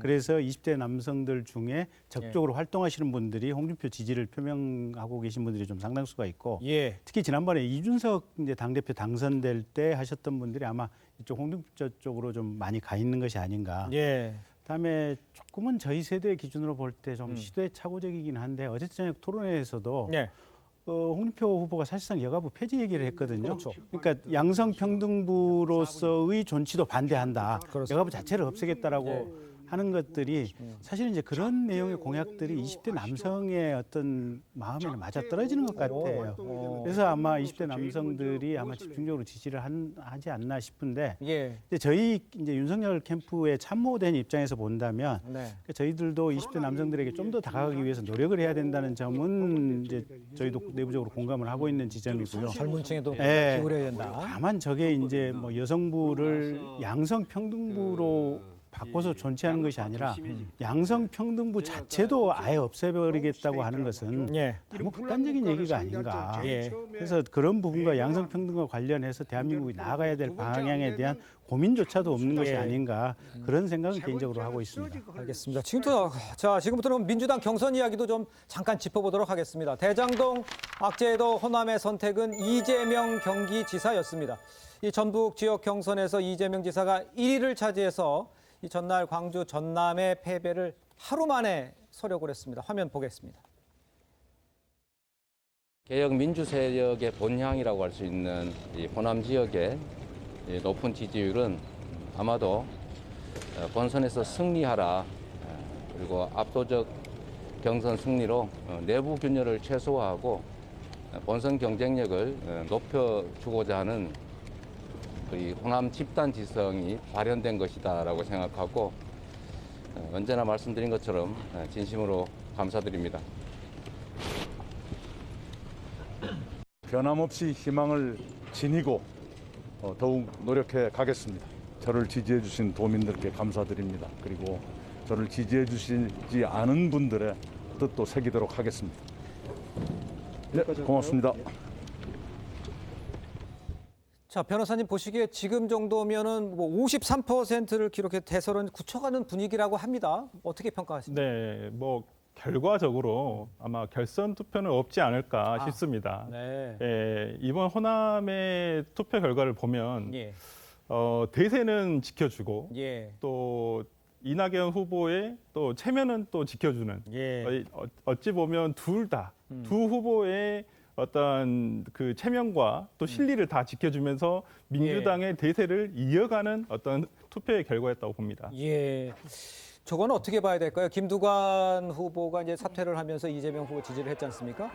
S3: 그래서 20대 남성들 중에 적극적으로 활동하시는 분들이 홍준표 지지를 표명하고 계신 분들이 좀 상당수가 있고
S1: 예.
S3: 특히 지난번에 이준석 이제 당대표 당선될 때 하셨던 분들이 아마 이쪽 홍준표 쪽으로 좀 많이 가 있는 것이 아닌가.
S1: 예.
S3: 그다음에 조금은 저희 세대 기준으로 볼 때 좀 시대착오적이긴 한데 어제 저녁 토론회에서도
S1: 예.
S3: 홍준표 후보가 사실상 여가부 폐지 얘기를 했거든요.
S1: 그렇죠.
S3: 그러니까 양성평등부로서의 존치도 반대한다.
S1: 그렇습니다.
S3: 여가부 자체를 없애겠다라고 하는 것들이 사실 이제 그런 내용의 공약들이 20대 남성의 어떤 마음에는 맞아 떨어지는 것 같아요. 그래서 아마 20대 남성들이 아마 집중적으로 지지를 하지 않나 싶은데
S1: 예.
S3: 이제 저희 이제 윤석열 캠프에 참모된 입장에서 본다면
S1: 네.
S3: 저희들도 20대 남성들에게 좀 더 다가가기 위해서 노력을 해야 된다는 점은 이제 저희도 내부적으로 공감을 하고 있는 지점이고요.
S1: 젊은 층에도
S3: 예.
S1: 기울여야 된다.
S3: 다만 저게 이제 뭐 여성부를 양성평등부로 바꿔서 존치하는 것이 아니라 양성평등부 자체도 아예 없애버리겠다고 하는 것은
S1: 예.
S3: 너무 극단적인 얘기가 아닌가.
S1: 예.
S3: 그래서 그런 부분과 양성평등과 관련해서 대한민국이 나아가야 될 방향에 대한 고민조차도 없는 것이
S1: 예.
S3: 아닌가 그런 생각은 개인적으로 하고 있습니다.
S1: 알겠습니다. 지금부터는 민주당 경선 이야기도 좀 잠깐 짚어보도록 하겠습니다. 대장동, 악재도 호남의 선택은 이재명 경기지사였습니다. 이 전북 지역 경선에서 이재명 지사가 1위를 차지해서 이 전날 광주 전남의 패배를 하루 만에 서력을 했습니다. 화면 보겠습니다.
S10: 개혁 민주 세력의 본향이라고 할 수 있는 이 호남 지역의 높은 지지율은 아마도 본선에서 승리하라, 그리고 압도적 경선 승리로 내부 균열을 최소화하고 본선 경쟁력을 높여주고자 하는 이 호남 집단 지성이 발현된 것이다라고 생각하고 언제나 말씀드린 것처럼 진심으로 감사드립니다.
S11: 변함없이 희망을 지니고 더욱 노력해 가겠습니다. 저를 지지해 주신 도민들께 감사드립니다. 그리고 저를 지지해 주시지 않은 분들의 뜻도 새기도록 하겠습니다. 네, 고맙습니다.
S1: 자, 변호사님 보시기에 지금 정도면은 뭐 53%를 기록해 대선은 굳혀가는 분위기라고 합니다. 어떻게 평가하십니까?
S4: 네, 뭐 결과적으로 아마 결선 투표는 없지 않을까 싶습니다.
S1: 네.
S4: 예, 이번 호남의 투표 결과를 보면
S1: 예.
S4: 대세는 지켜주고
S1: 예.
S4: 또 이낙연 후보의 또 체면은 또 지켜주는
S1: 예.
S4: 어찌 보면 둘 다 두 후보의 어떤 그 체면과 또 실리를 다 지켜주면서 민주당의 대세를 이어가는 어떤 투표의 결과였다고 봅니다.
S1: 예. 저건 어떻게 봐야 될까요? 김두관 후보가 이제 사퇴를 하면서 이재명 후보 지지를 했지 않습니까?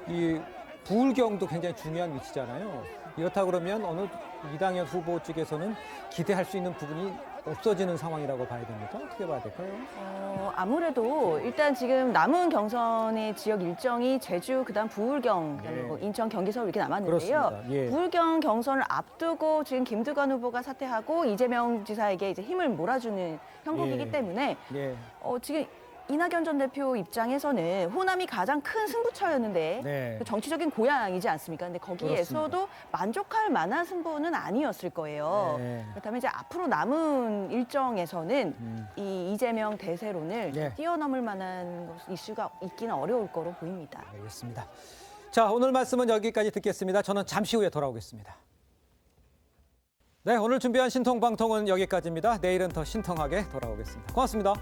S1: 이 부울경도 굉장히 중요한 위치잖아요. 이렇다 그러면 어느 이낙연 후보 측에서는 기대할 수 있는 부분이 없어지는 상황이라고 봐야 됩니까? 어떻게 봐야 될까요?
S5: 아무래도 일단 지금 남은 경선의 지역 일정이 제주, 그다음 부울경, 그다음에
S1: 예.
S5: 뭐 인천, 경기, 서울 이렇게 남았는데요.
S1: 그렇습니다. 예.
S5: 부울경 경선을 앞두고 지금 김두관 후보가 사퇴하고 이재명 지사에게 이제 힘을 몰아주는 형국이기
S1: 예.
S5: 때문에
S1: 예.
S5: 지금 이낙연 전 대표 입장에서는 호남이 가장 큰 승부처였는데
S1: 네.
S5: 그 정치적인 고향이지 않습니까? 근데 거기에서도 만족할 만한 승부는 아니었을 거예요.
S1: 네.
S5: 그렇다면 이제 앞으로 남은 일정에서는 이 이재명 대세론을
S1: 네.
S5: 뛰어넘을 만한 이슈가 있기는 어려울 거로 보입니다.
S1: 알겠습니다. 자, 오늘 말씀은 여기까지 듣겠습니다. 저는 잠시 후에 돌아오겠습니다. 네, 오늘 준비한 신통방통은 여기까지입니다. 내일은 더 신통하게 돌아오겠습니다. 고맙습니다.